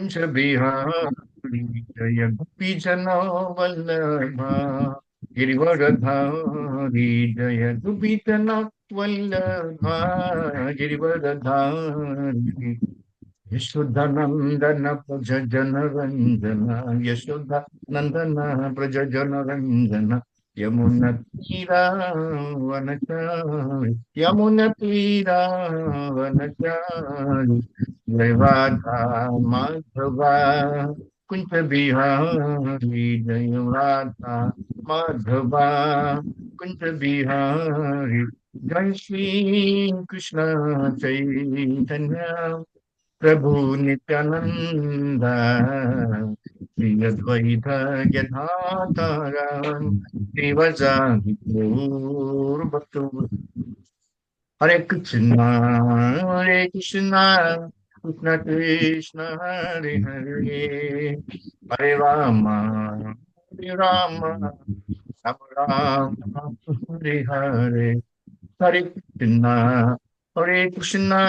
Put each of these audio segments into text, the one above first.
कुंज बिहारी जय गोपी जना वल्लभा गिरिवरधारी जय गोपी जना वल्लभा गिरिवरधारी यशोदानंदन प्रज जन रंजन यशोदानंदन प्रज जन रंजन यमुना तीरावनचारि यमुना तीरावनचारि जय राधा माधवा कुंज बिहारी जय राधा माधवा कुंज बिहारी जय श्री कृष्ण चैतन्य प्रभु नित्यानंद श्री अद्वैत गदाधर श्रीवत्सादि गौर भक्त हरे कृष्णा कृष्ण कृष्ण हरे हरे हरे राम राम हरे हरे हरे कृष्णा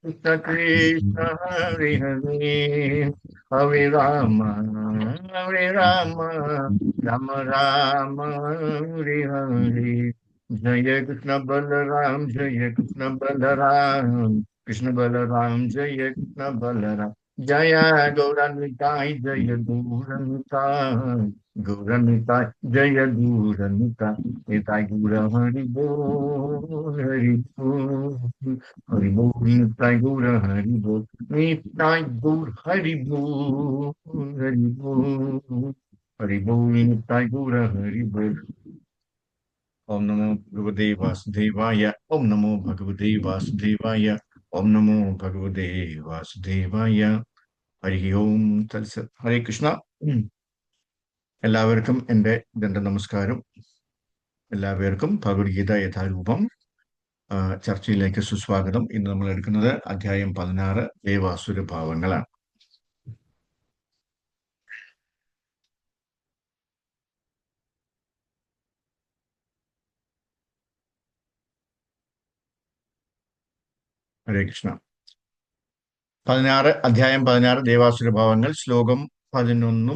कृष्ण कृष्ण हरे हरे हरे राम राम राम हरे हरे जय कृष्ण बलराम जय कृष्ण बलराम कृष्ण बलराम जय कृष्ण बलराम जय गौरान्विताय जय गौरान्विताय गौरान्विताय जय गौरान्विताय निताय गौर हरि बोल हरि बोल हरि बोल निताय गौर हरि बोल निताय गौर हरि बोल हरि बोल हरि बोल निताय गौर हरि बोल ओम नमो भगवते वासुदेवाय ओम नमो भगवते वासुदेवाय ओम नमो भगवते വാസുദേവായ ഹരി ഓം തത്സത് ഹരേ കൃഷ്ണ എല്ലാവർക്കും എൻ്റെ നമസ്കാരം എല്ലാവർക്കും ഭഗവത്ഗീത യഥാരൂപം ചർച്ചയിലേക്ക് സുസ്വാഗതം ഇന്ന് നമ്മൾ എടുക്കുന്നത് അധ്യായം 16 ദേവാസുര ഭാവങ്ങളാണ് ഹരേ കൃഷ്ണ അധ്യായം 16 ദേവാസുര ഭാവങ്ങൾ ശ്ലോകം 11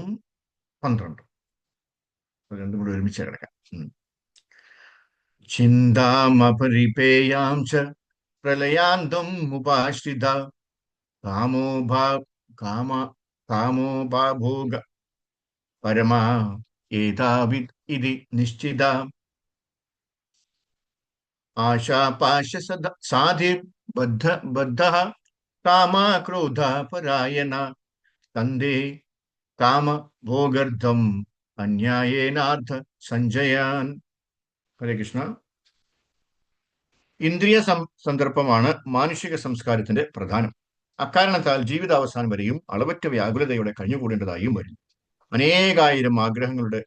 12 രണ്ടും കൂടെ ഒരുമിച്ച് കിടക്കാം ചിന്താമപരിപേയാം ച പ്രളയാന്തം ഉപാശ്രിത കാമോ ഭാ കാമ കാമോ ഭാഭോഗ പരമാ ഏതാവിത് ഇതി നിശ്ചിത ആശാപാശ സാധി ബദ്ധ കാമ ക്രോധ പരായണ തന്ദേ കാമ ഭോഗർദ്ധം അന്യായേനാർത്ഥ സഞ്ജയാൻ ഹരേ കൃഷ്ണ ഇന്ദ്രിയ സന്ദർഭമാണ് മാനുഷിക സംസ്കാരത്തിന്റെ പ്രധാനം. അക്കാരണത്താൽ ജീവിതാവസാനം വരെയും അളവറ്റ വ്യാകുലതയോടെ കഴിഞ്ഞുകൂടേണ്ടതായും വരും. അനേകായിരം ആഗ്രഹങ്ങളുടെ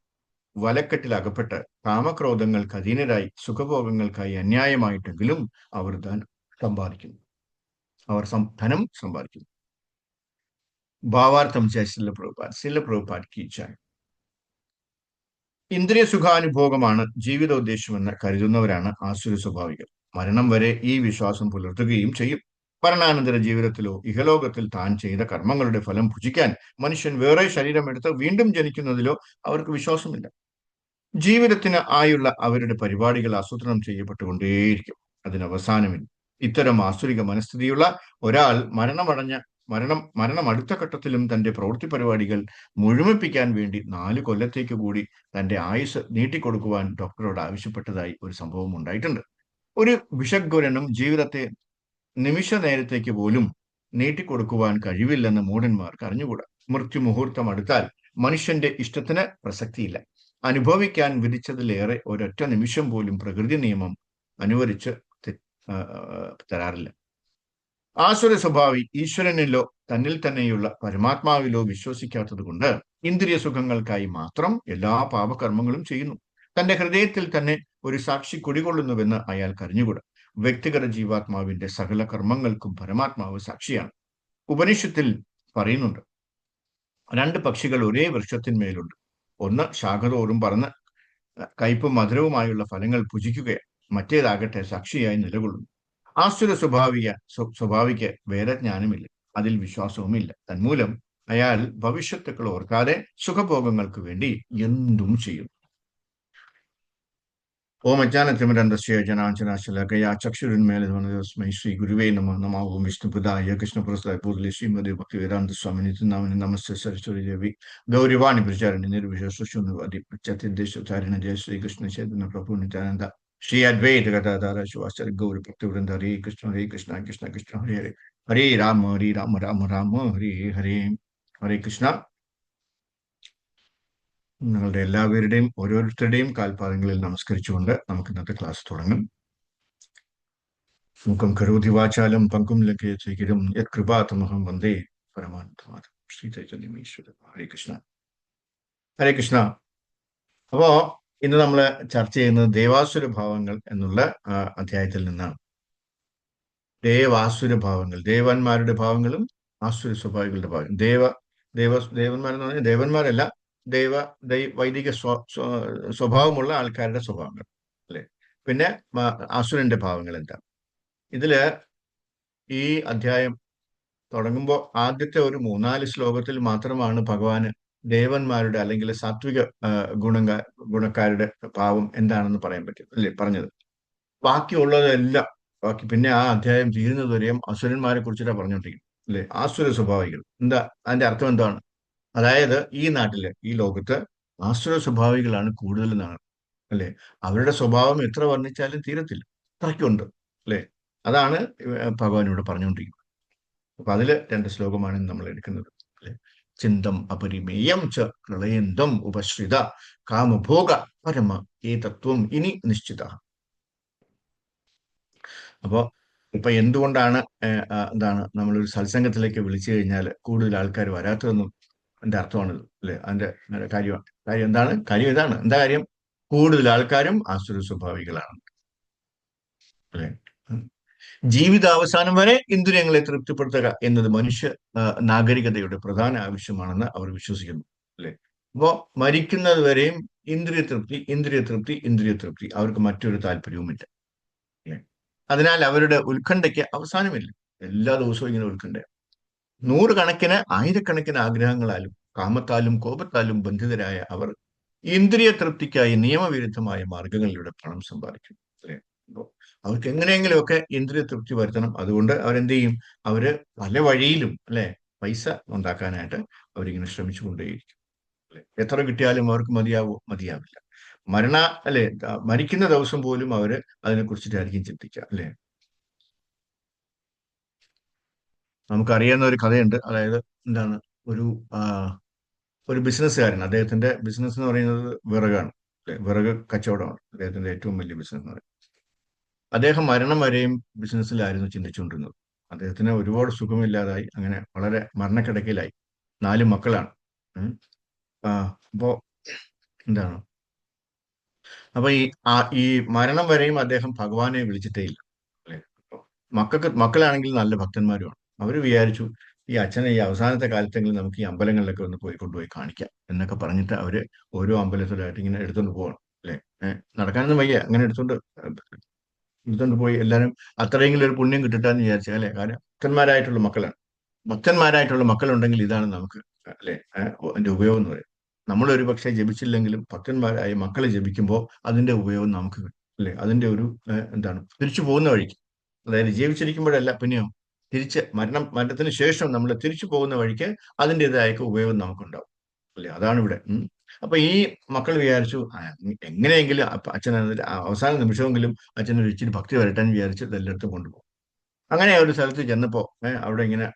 വലക്കെട്ടിൽ അകപ്പെട്ട് കാമക്രോധങ്ങൾക്ക് അധീനരായി സുഖഭോഗങ്ങൾക്കായി അന്യായമായിട്ടെങ്കിലും അവർ ധനം സമ്പാദിക്കുന്നു. ഭാവാർത്ഥം ശില പ്രഭുപാദ് കീച്ചാൻ ഇന്ദ്രിയ സുഖാനുഭോഗമാണ് ജീവിതോദ്ദേശമെന്ന് കരുതുന്നവരാണ് ആസുര സ്വഭാവികൾ. മരണം വരെ ഈ വിശ്വാസം പുലർത്തുകയും ചെയ്യും. മരണാനന്തര ജീവിതത്തിലോ ഇഹലോകത്തിൽ താൻ ചെയ്ത കർമ്മങ്ങളുടെ ഫലം ഭുജിക്കാൻ മനുഷ്യൻ വേറെ ശരീരമെടുത്ത് വീണ്ടും ജനിക്കുന്നതിലോ അവർക്ക് വിശ്വാസമില്ല. ജീവിതത്തിന് ആയുള്ള അവരുടെ പരിപാടികൾ ആസൂത്രണം ചെയ്യപ്പെട്ടുകൊണ്ടേയിരിക്കും. അതിനവസാനമില്ല. ഇത്തരം ആസുരിക മനസ്ഥിതിയുള്ള ഒരാൾ മരണം അടുത്ത ഘട്ടത്തിലും തന്റെ പ്രവൃത്തി പരിപാടികൾ മുഴുമിപ്പിക്കാൻ വേണ്ടി 4 കൊല്ലത്തേക്ക് കൂടി തന്റെ ആയുസ് നീട്ടിക്കൊടുക്കുവാൻ ഡോക്ടറോട് ആവശ്യപ്പെട്ടതായി ഒരു സംഭവം ഉണ്ടായിട്ടുണ്ട്. ഒരു വിഷഗ്വരനും ജീവിതത്തെ നിമിഷ നേരത്തേക്ക് പോലും നീട്ടിക്കൊടുക്കുവാൻ കഴിവില്ലെന്ന് മൂഢന്മാർക്ക് അറിഞ്ഞുകൂടാ. മൃത്യുമുഹൂർത്തം അടുത്താൽ മനുഷ്യന്റെ ഇഷ്ടത്തിന് പ്രസക്തിയില്ല. അനുഭവിക്കാൻ വിധിച്ചതിലേറെ ഒരൊറ്റ നിമിഷം പോലും പ്രകൃതി നിയമം അനുവദിച്ച് തരാറില്ല. ആസുര സ്വഭാവി ഈശ്വരനിലോ തന്നിൽ തന്നെയുള്ള പരമാത്മാവിലോ വിശ്വസിക്കാത്തത് കൊണ്ട് ഇന്ദ്രിയ സുഖങ്ങൾക്കായി മാത്രം എല്ലാ പാപകർമ്മങ്ങളും ചെയ്യുന്നു. തന്റെ ഹൃദയത്തിൽ തന്നെ ഒരു സാക്ഷി കുടികൊള്ളുന്നുവെന്ന് അയാൾക്ക് അറിഞ്ഞുകൂടാ. വ്യക്തിഗത ജീവാത്മാവിന്റെ സകല കർമ്മങ്ങൾക്കും പരമാത്മാവ് സാക്ഷിയാണ്. ഉപനിഷത്തിൽ പറയുന്നുണ്ട്, 2 പക്ഷികൾ ഒരേ വൃക്ഷത്തിന്മേലുണ്ട്. ഒന്ന് ശാഖതോറും പറന്ന് കയ്പും മധുരവുമായുള്ള ഫലങ്ങൾ ഭുജിക്കുകയാണ്. മറ്റേതാകട്ടെ സാക്ഷിയായി നിലകൊള്ളുന്നു. ആസുര സ്വഭാവിക്ക് വേദജ്ഞാനമില്ല, അതിൽ വിശ്വാസവുമില്ല. തന്മൂലം അയാൾ ഭവിഷ്യത്തുക്കൾ ഓർക്കാതെ സുഖഭോഗങ്ങൾക്ക് വേണ്ടി എന്തും ചെയ്യും. ഓം അജ്ഞാനതിമിരന്തസ്യ ജനാഞ്ജനാശലാകയാ ചക്ഷുരുന്മേലസ്മൈ ശ്രീ ഗുരുവേ നമ നമ ഓം വിഷ്ണുപദായ കൃഷ്ണപ്രസാദ പൂർലി ശ്രീമതി ഭക്തിവേദാന്ത സ്വാമി നിത്യനാമിനി നമസ്തേ സരസ്വതി ദേവി ഗൗരിവാണി പ്രചാരണി നിർവിശേഷുവാദി പ്രത്യദേശാരിണ ജയ ശ്രീകൃഷ്ണ ചൈതന്യ പ്രഭു നിത്യാനന്ദ ശ്രീ അദ്വൈത ഗദാധാര ശിവാചാര്യ ഗൗരി ഭക്തിവൃന്ദ ഹരേ കൃഷ്ണ കൃഷ്ണ കൃഷ്ണ ഹരേ ഹരേ ഹരേ രാമ രാമ രാമ ഹരേ ഹരേ. ഹരേ കൃഷ്ണ. നിങ്ങളുടെ എല്ലാവരുടെയും ഓരോരുത്തരുടെയും കാൽപാദങ്ങളിൽ നമസ്കരിച്ചുകൊണ്ട് നമുക്ക് ഇന്നത്തെ ക്ലാസ് തുടങ്ങും. മൂക്കം കരോതി വാചാലം പങ്കും ലംഘയചൈകിരം യത് കൃപാതമഹം വന്ദേ പരമാനന്ദമാധവം ശ്രീ ചൈതന്യം ഈശ്വരൻ. ഹരേ കൃഷ്ണ. ഹരേ കൃഷ്ണ. അപ്പോ ഇന്ന് നമ്മൾ ചർച്ച ചെയ്യുന്നത് ദേവാസുര ഭാവങ്ങൾ എന്നുള്ള അധ്യായത്തിൽ നിന്നാണ്. ദേവാസുര ഭാവങ്ങൾ, ദേവന്മാരുടെ ഭാവങ്ങളും ആസുര സ്വഭാവികളുടെ ഭാവം. ദേവന്മാരെന്ന് പറഞ്ഞാൽ ദേവന്മാരല്ല, വൈദിക സ്വഭാവമുള്ള ആൾക്കാരുടെ സ്വഭാവങ്ങൾ അല്ലെ. പിന്നെ അസുരന്റെ ഭാവങ്ങൾ എന്താ? ഇതില് ഈ അധ്യായം തുടങ്ങുമ്പോൾ ആദ്യത്തെ ഒരു 3-4 ശ്ലോകത്തിൽ മാത്രമാണ് ഭഗവാന് ദേവന്മാരുടെ അല്ലെങ്കിൽ സാത്വിക ഗുണക്കാരുടെ ഭാവം എന്താണെന്ന് പറയാൻ പറ്റും അല്ലെ പറഞ്ഞത്. ബാക്കിയുള്ളതെല്ലാം പിന്നെ ആ അധ്യായം തീരുന്നതുവരെയും അസുരന്മാരെ കുറിച്ചിട്ടാണ് പറഞ്ഞുകൊണ്ടിരിക്കുന്നത് അല്ലെ. ആസുര സ്വഭാവികൾ എന്താ, അതിന്റെ അർത്ഥം എന്താണ്? അതായത് ഈ നാട്ടില്, ഈ ലോകത്ത് ആസുര സ്വഭാവികളാണ് കൂടുതൽ എന്നാണ് അല്ലെ. അവരുടെ സ്വഭാവം എത്ര വർണ്ണിച്ചാലും തീരത്തില്ല, അത്രയ്ക്കുണ്ട് അല്ലെ. അതാണ് ഭഗവാൻ ഇവിടെ പറഞ്ഞുകൊണ്ടിരിക്കുന്നത്. അപ്പൊ അതില് 2 ശ്ലോകമാണ് നമ്മൾ എടുക്കുന്നത് അല്ലെ. ചിന്തം അപരിമേയം ച പ്രളയന്തം ഉപശ്രിത കാമഭോഗ പരമ ഈ തത്വം ഇനി നിശ്ചിത. അപ്പോ ഇപ്പൊ എന്തുകൊണ്ടാണ് എന്താണ് നമ്മളൊരു സത്സംഗത്തിലേക്ക് വിളിച്ചു കഴിഞ്ഞാൽ കൂടുതൽ ആൾക്കാർ വരാത്തതെന്നും എന്റെ അർത്ഥമാണ് അല്ലെ. അതിന്റെ കാര്യം എന്താണ്? കാര്യം ഇതാണ്. എന്താ കാര്യം? കൂടുതൽ ആൾക്കാരും ആസുര സ്വഭാവികളാണ് അല്ലെ. ജീവിതാവസാനം വരെ ഇന്ദ്രിയങ്ങളെ തൃപ്തിപ്പെടുത്തുക എന്നത് മനുഷ്യ നാഗരികതയുടെ പ്രധാന ആവശ്യമാണെന്ന് അവർ വിശ്വസിക്കുന്നു അല്ലെ. അപ്പോ മരിക്കുന്നത് വരെയും ഇന്ദ്രിയ തൃപ്തി അവർക്ക് മറ്റൊരു താല്പര്യവുമില്ല അല്ലെ. അതിനാൽ അവരുടെ ഉത്കണ്ഠയ്ക്ക് അവസാനമില്ല. എല്ലാ ദിവസവും ഇങ്ങനെ ഉത്കണ്ഠ. 100 കണക്കിന് 1000 ആഗ്രഹങ്ങളാലും കാമത്താലും കോപത്താലും ബന്ധിതരായ അവർ ഇന്ദ്രിയ തൃപ്തിക്കായി നിയമവിരുദ്ധമായ മാർഗങ്ങളിലൂടെ പണം സമ്പാദിക്കും അല്ലെ. അവർക്ക് എങ്ങനെയെങ്കിലുമൊക്കെ ഇന്ദ്രിയ തൃപ്തി വരുത്തണം. അതുകൊണ്ട് അവരെന്ത് ചെയ്യും? അവര് പല വഴിയിലും അല്ലെ പൈസ ഉണ്ടാക്കാനായിട്ട് അവരിങ്ങനെ ശ്രമിച്ചുകൊണ്ടേയിരിക്കും അല്ലെ. എത്ര കിട്ടിയാലും അവർക്ക് മതിയാവില്ല. മരിക്കുന്ന ദിവസം പോലും അവര് അതിനെ കുറിച്ചിട്ടായിരിക്കും ചിന്തിക്കുക അല്ലെ. നമുക്കറിയാവുന്ന ഒരു കഥയുണ്ട്. അതായത് എന്താണ്, ഒരു ബിസിനസ്സുകാരൻ, അദ്ദേഹത്തിന്റെ ബിസിനസ് എന്ന് പറയുന്നത് വിറകാണ് അല്ലെ. വിറക് കച്ചവടമാണ് അദ്ദേഹത്തിന്റെ ഏറ്റവും വലിയ ബിസിനസ് എന്ന് പറയുന്നത്. അദ്ദേഹം മരണം വരെയും ബിസിനസ്സിലായിരുന്നു ചിന്തിച്ചുകൊണ്ടിരുന്നത്. അദ്ദേഹത്തിന് ഒരുപാട് സുഖമില്ലാതായി, അങ്ങനെ വളരെ മരണക്കിടക്കയിലായി. 4 മക്കളാണ്. അപ്പോ എന്താണ്, അപ്പൊ ഈ മരണം വരെയും അദ്ദേഹം ഭഗവാനെ വിളിച്ചിട്ടേ ഇല്ല അല്ലെ. മക്കളാണെങ്കിൽ നല്ല ഭക്തന്മാരുമാണ്. അവർ വിചാരിച്ചു ഈ അച്ഛനെ ഈ അവസാനത്തെ കാലത്തെങ്കിലും നമുക്ക് ഈ അമ്പലങ്ങളിലൊക്കെ ഒന്ന് കൊണ്ടുപോയി കാണിക്കാം എന്നൊക്കെ പറഞ്ഞിട്ട് അവര് ഓരോ അമ്പലത്തിലായിട്ട് ഇങ്ങനെ എടുത്തോണ്ട് പോകണം അല്ലെ. നടക്കാനൊന്നും വയ്യ, അങ്ങനെ എടുത്തോണ്ട് പോയി എല്ലാവരും അത്രയെങ്കിലും ഒരു പുണ്യം കിട്ടിട്ടാന്ന് വിചാരിച്ചാൽ അല്ലെ. കാരണം ഭക്തന്മാരായിട്ടുള്ള മക്കളുണ്ടെങ്കിൽ ഇതാണ് നമുക്ക് അല്ലെ അതിന്റെ ഉപയോഗം എന്ന് പറയും. നമ്മളൊരു പക്ഷേ ജപിച്ചില്ലെങ്കിലും ഭക്തന്മാരായ മക്കളെ ജപിക്കുമ്പോൾ അതിന്റെ ഉപയോഗം നമുക്ക് കിട്ടും അല്ലെ. അതിന്റെ ഒരു എന്താണ്, തിരിച്ചു പോകുന്ന വഴിക്ക്, അതായത് ജീവിച്ചിരിക്കുമ്പോഴല്ല, പിന്നെയോ മരണത്തിന് ശേഷം നമ്മൾ തിരിച്ചു പോകുന്ന വഴിക്ക് അതിൻ്റെതായ ഉപയോഗം നമുക്കുണ്ടാവും അല്ലെ. അതാണ് ഇവിടെ. അപ്പൊ ഈ മക്കൾ വിചാരിച്ചു എങ്ങനെയെങ്കിലും അച്ഛൻ അവസാന നിമിഷമെങ്കിലും അച്ഛനൊരു ഇച്ചിരി ഭക്തി വരട്ടെ എന്ന് വിചാരിച്ച് എല്ലായിടത്തും കൊണ്ടുപോകും. അങ്ങനെ ഒരു സ്ഥലത്ത് ചെന്നപ്പോ അവിടെ ഇങ്ങനെ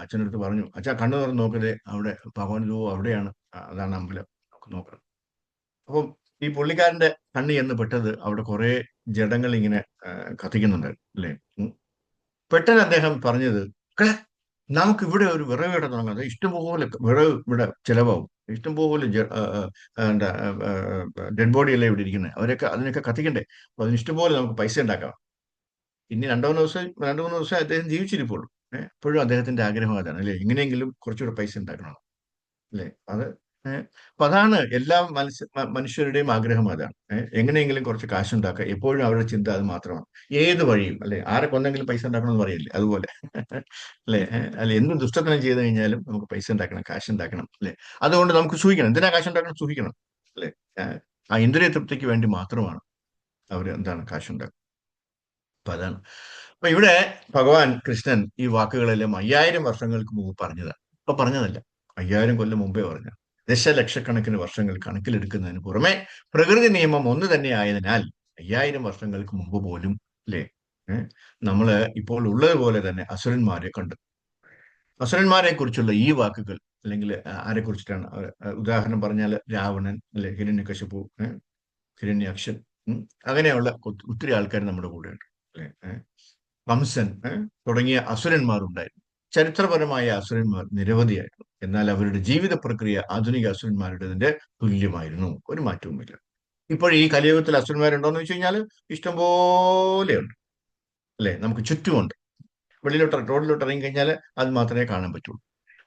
അച്ഛനടുത്ത് പറഞ്ഞു, അച്ഛാ കണ്ണു തുറന്ന് നോക്കരുതേ, അവിടെ ഭഗവാൻ അവിടെയാണ്, അതാണ് അമ്പലം, നമുക്ക് നോക്കണം. അപ്പം ഈ പുള്ളിക്കാരന്റെ കണ്ണ് ചെന്ന് പെട്ടത് അവിടെ കുറെ ജഡങ്ങൾ ഇങ്ങനെ കത്തിക്കുന്നുണ്ട് അല്ലേ. പെട്ടെന്ന് അദ്ദേഹം പറഞ്ഞത്, നമുക്ക് ഇവിടെ ഒരു വിറക് കട തുടങ്ങാം, ഇഷ്ടംപോലെ വിറക് ഇവിടെ ചെലവാകും, ഇഷ്ടംപോലെ എന്താ ഡെഡ് ബോഡി അല്ലേ ഇവിടെ ഇരിക്കുന്നത്, അതിനൊക്കെ കത്തിക്കണ്ടേ, അപ്പൊ അതിന് ഇഷ്ടംപോലെ നമുക്ക് പൈസ ഉണ്ടാക്കാം. ഇനി 2-3 ദിവസം അദ്ദേഹം ജീവിച്ചിരിപ്പുള്ളൂ. എപ്പോഴും അദ്ദേഹത്തിന്റെ ആഗ്രഹം അതാണ് അല്ലെ, എങ്ങനെയെങ്കിലും കുറച്ചുകൂടെ പൈസ ഉണ്ടാക്കണം അല്ലെ. അപ്പൊ അതാണ് എല്ലാ മനുഷ്യരുടെയും ആഗ്രഹം അതാണ്. എങ്ങനെയെങ്കിലും കുറച്ച് കാശുണ്ടാക്കുക, എപ്പോഴും അവരുടെ ചിന്ത അത് മാത്രമാണ്. ഏത് വഴിയും അല്ലെ, ആരെ കൊന്നെങ്കിലും പൈസ ഉണ്ടാക്കണം എന്ന് പറയില്ലേ, അതുപോലെ അല്ലെ. അല്ലെ, എന്ത് ദുഷ്ടത്തനം ചെയ്ത് കഴിഞ്ഞാലും നമുക്ക് പൈസ ഉണ്ടാക്കണം, കാശ് ഉണ്ടാക്കണം അല്ലെ. അതുകൊണ്ട് നമുക്ക് സൂഹിക്കണം. എന്തിനാ കാശ് ഉണ്ടാക്കണം? സൂഹിക്കണം അല്ലെ. ആ ഇന്ദ്രിയ തൃപ്തിക്ക് വേണ്ടി മാത്രമാണ് അവർ എന്താണ് കാശുണ്ടാക്കുക. അപ്പൊ അതാണ്. അപ്പൊ ഇവിടെ ഭഗവാൻ കൃഷ്ണൻ ഈ വാക്കുകളെല്ലാം 5000 വർഷങ്ങൾക്ക് മുമ്പ് പറഞ്ഞതാണ്. ഇപ്പൊ പറഞ്ഞതല്ല, 5000 കൊല്ലം മുമ്പേ പറഞ്ഞ, ദശലക്ഷക്കണക്കിന് വർഷങ്ങൾ കണക്കിലെടുക്കുന്നതിന് പുറമെ പ്രകൃതി നിയമം ഒന്ന് തന്നെ ആയതിനാൽ 5000 വർഷങ്ങൾക്ക് മുമ്പ് പോലും അല്ലേ, ഏഹ് നമ്മള് ഇപ്പോൾ ഉള്ളതുപോലെ തന്നെ അസുരന്മാരെ കണ്ടു. അസുരന്മാരെ കുറിച്ചുള്ള ഈ വാക്കുകൾ, അല്ലെങ്കിൽ ആരെ കുറിച്ചിട്ടാണ്, ഉദാഹരണം പറഞ്ഞാൽ രാവണൻ അല്ലെ, ഹിരണ്യകശിപു, ഹിരണ്യാക്ഷൻ, അങ്ങനെയുള്ള ഒത്തിരി ആൾക്കാർ നമ്മുടെ കൂടെയുണ്ട് അല്ലെ. കംസൻ തുടങ്ങിയ അസുരന്മാരുണ്ടായിരുന്നു. ചരിത്രപരമായ അസുരന്മാർ നിരവധിയായിരുന്നു. എന്നാൽ അവരുടെ ജീവിത പ്രക്രിയ ആധുനിക അസുരന്മാരുടേതിന്റെ തുല്യമായിരുന്നു. ഒരു മാറ്റവുമില്ല. ഇപ്പോൾ ഈ കലിയുഗത്തിൽ അസുരന്മാരുണ്ടോ എന്ന് വെച്ച് കഴിഞ്ഞാൽ ഇഷ്ടംപോലെയുണ്ട് അല്ലെ, നമുക്ക് ചുറ്റുമുണ്ട്. വെളിയിലോട്ട് റോഡിലോട്ട് ഇറങ്ങി കഴിഞ്ഞാൽ അത് മാത്രമേ കാണാൻ പറ്റുള്ളൂ.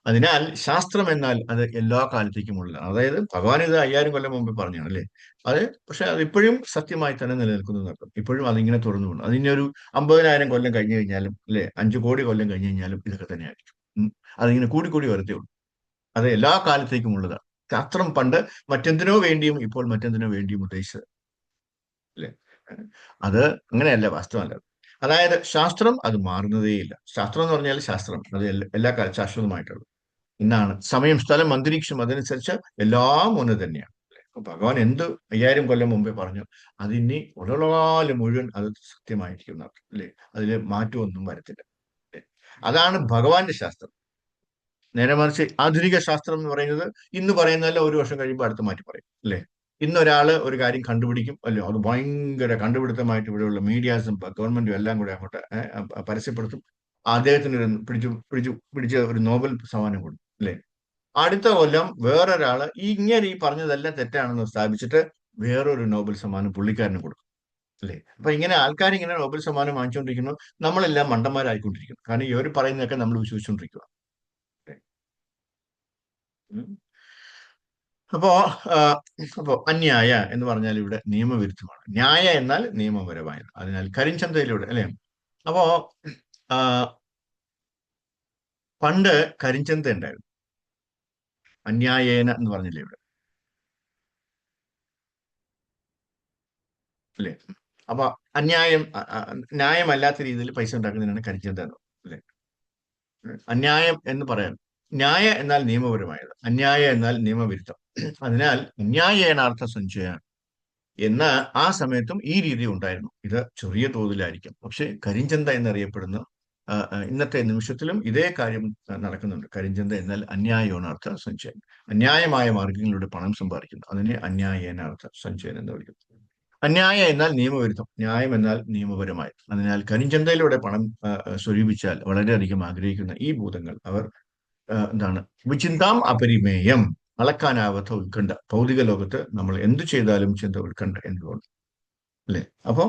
അതിനാൽ ശാസ്ത്രം എന്നാൽ അത് എല്ലാ കാലത്തേക്കും ഉള്ളതാണ്. അതായത് ഭഗവാൻ ഇത് 5000 കൊല്ലം മുമ്പ് പറഞ്ഞാണ് അല്ലേ. അത് പക്ഷെ അത് ഇപ്പോഴും സത്യമായി തന്നെ നിലനിൽക്കുന്നു എന്നർത്ഥം. ഇപ്പോഴും അതിങ്ങനെ തുറന്നു പോകുന്നു. അതിനി ഒരു 50,000 കൊല്ലം കഴിഞ്ഞു കഴിഞ്ഞാലും അല്ലെ, 5 കോടി കൊല്ലം കഴിഞ്ഞു കഴിഞ്ഞാലും ഇതൊക്കെ തന്നെ ആയിരിക്കും. അതിങ്ങനെ കൂടിക്കൂടി വരത്തേ ഉള്ളൂ. അത് എല്ലാ കാലത്തേക്കും ഉള്ളതാണ്. ശാസ്ത്രം പണ്ട് മറ്റെന്തിനോ വേണ്ടിയും ഇപ്പോൾ മറ്റെന്തിനോ വേണ്ടിയും ഉദ്ദേശിച്ചത് അല്ലെ. അത് അങ്ങനെയല്ല, വാസ്തവമല്ല. അതായത് ശാസ്ത്രം അത് മാറുന്നതേയില്ല. ശാസ്ത്രം എന്ന് പറഞ്ഞാൽ ശാസ്ത്രം അത് എല്ലാ കാലം ശാശ്വതമായിട്ടുള്ളത്. ഇന്നാണ് സമയം, സ്ഥലം, അന്തരീക്ഷം അതനുസരിച്ച് എല്ലാം ഒന്ന് തന്നെയാണ്. അപ്പൊ ഭഗവാൻ എന്ത് 5000 കൊല്ലം മുമ്പേ പറഞ്ഞു, അതിനി ഉടലോളം മുഴുവൻ അത് സത്യമായിരിക്കും അല്ലേ. അതിൽ മാറ്റമൊന്നും വരത്തില്ല അല്ലേ? അതാണ് ഭഗവാന്റെ ശാസ്ത്രം. നേരെ മറിച്ച് ആധുനിക ശാസ്ത്രം എന്ന് പറയുന്നത് ഇന്ന് പറയുന്നതല്ല, ഒരു വർഷം കഴിയുമ്പോൾ അടുത്ത് മാറ്റി പറയും അല്ലേ. ഇന്നൊരാള് ഒരു കാര്യം കണ്ടുപിടിക്കും അല്ലോ, അത് ഭയങ്കര കണ്ടുപിടുത്തമായിട്ട് ഇവിടെയുള്ള മീഡിയാസും ഗവൺമെന്റും എല്ലാം കൂടെ അങ്ങോട്ട് പരസ്യപ്പെടുത്തും. അദ്ദേഹത്തിന് ഒരു പിടിച്ച ഒരു നോബൽ സമ്മാനം കൊടുക്കും അല്ലേ. അടുത്ത കൊല്ലം വേറൊരാള് ഇങ്ങനെ ഈ പറഞ്ഞതെല്ലാം തെറ്റാണെന്ന് സ്ഥാപിച്ചിട്ട് വേറൊരു നോബൽ സമ്മാനം പുള്ളിക്കാരന് കൊടുക്കും അല്ലേ. അപ്പൊ ഇങ്ങനെ ആൾക്കാർ ഇങ്ങനെ നോബൽ സമ്മാനം വാങ്ങിച്ചുകൊണ്ടിരിക്കുന്നു. നമ്മളെല്ലാം മണ്ടന്മാരായിക്കൊണ്ടിരിക്കുന്നു. കാരണം ഇവർ പറയുന്നതൊക്കെ നമ്മൾ വിശ്വസിച്ചുകൊണ്ടിരിക്കുക. അപ്പോ ആ, അപ്പോ അന്യായ എന്ന് പറഞ്ഞാൽ ഇവിടെ നിയമവിരുദ്ധമാണ്. ന്യായ എന്നാൽ നിയമപരമായത്. അതിനാൽ കരിഞ്ചന്തയിലൂടെ അല്ലെ. അപ്പോ ആ, പണ്ട് കരിഞ്ചന്ത ഉണ്ടായിരുന്നു. അന്യായേന എന്ന് പറഞ്ഞില്ലേ ഇവിടെ അല്ലെ. അപ്പൊ അന്യായം, ന്യായമല്ലാത്ത രീതിയിൽ പൈസ ഉണ്ടാക്കുന്നതിനാണ് കരിഞ്ചന്ത എന്ന് അല്ലെ. അന്യായം എന്ന് പറയാൻ, ന്യായ എന്നാൽ നിയമപരമായത്, അന്യായ എന്നാൽ നിയമവിരുദ്ധം. അതിനാൽ അന്യായേനാർത്ഥ സഞ്ചയം എന്ന ആ സമയത്തും ഈ രീതി ഉണ്ടായിരുന്നു. ഇത് ചെറിയ തോതിലായിരിക്കും, പക്ഷെ കരിഞ്ചന്ത എന്നറിയപ്പെടുന്ന ഇന്നത്തെ നിമിഷത്തിലും ഇതേ കാര്യം നടക്കുന്നുണ്ട്. കരിഞ്ചന്ത എന്നാൽ അന്യായോനാർത്ഥ സഞ്ചയം, അന്യായമായ മാർഗങ്ങളിലൂടെ പണം സമ്പാദിക്കുന്നു. അതിനെ അന്യായേനാർത്ഥ സഞ്ചയം എന്ന് വിളിക്കുന്നു. അന്യായ എന്നാൽ നിയമവിരുദ്ധം, ന്യായം എന്നാൽ നിയമപരമായി. അതിനാൽ കരിഞ്ചന്തയിലൂടെ പണം സ്വരൂപിച്ചാൽ വളരെയധികം ആഗ്രഹിക്കുന്ന ഈ ഭൂതങ്ങൾ അവർ എന്താണ്, വിചിന്താം അപരിമേയം, അളക്കാനാവാത്ത ഉത്കണ്ഠ. ഭൗതിക ലോകത്ത് നമ്മൾ എന്തു ചെയ്താലും ചിന്ത ഉത്കണ്ഠ എന്തുകൊണ്ട് അല്ലെ. അപ്പോ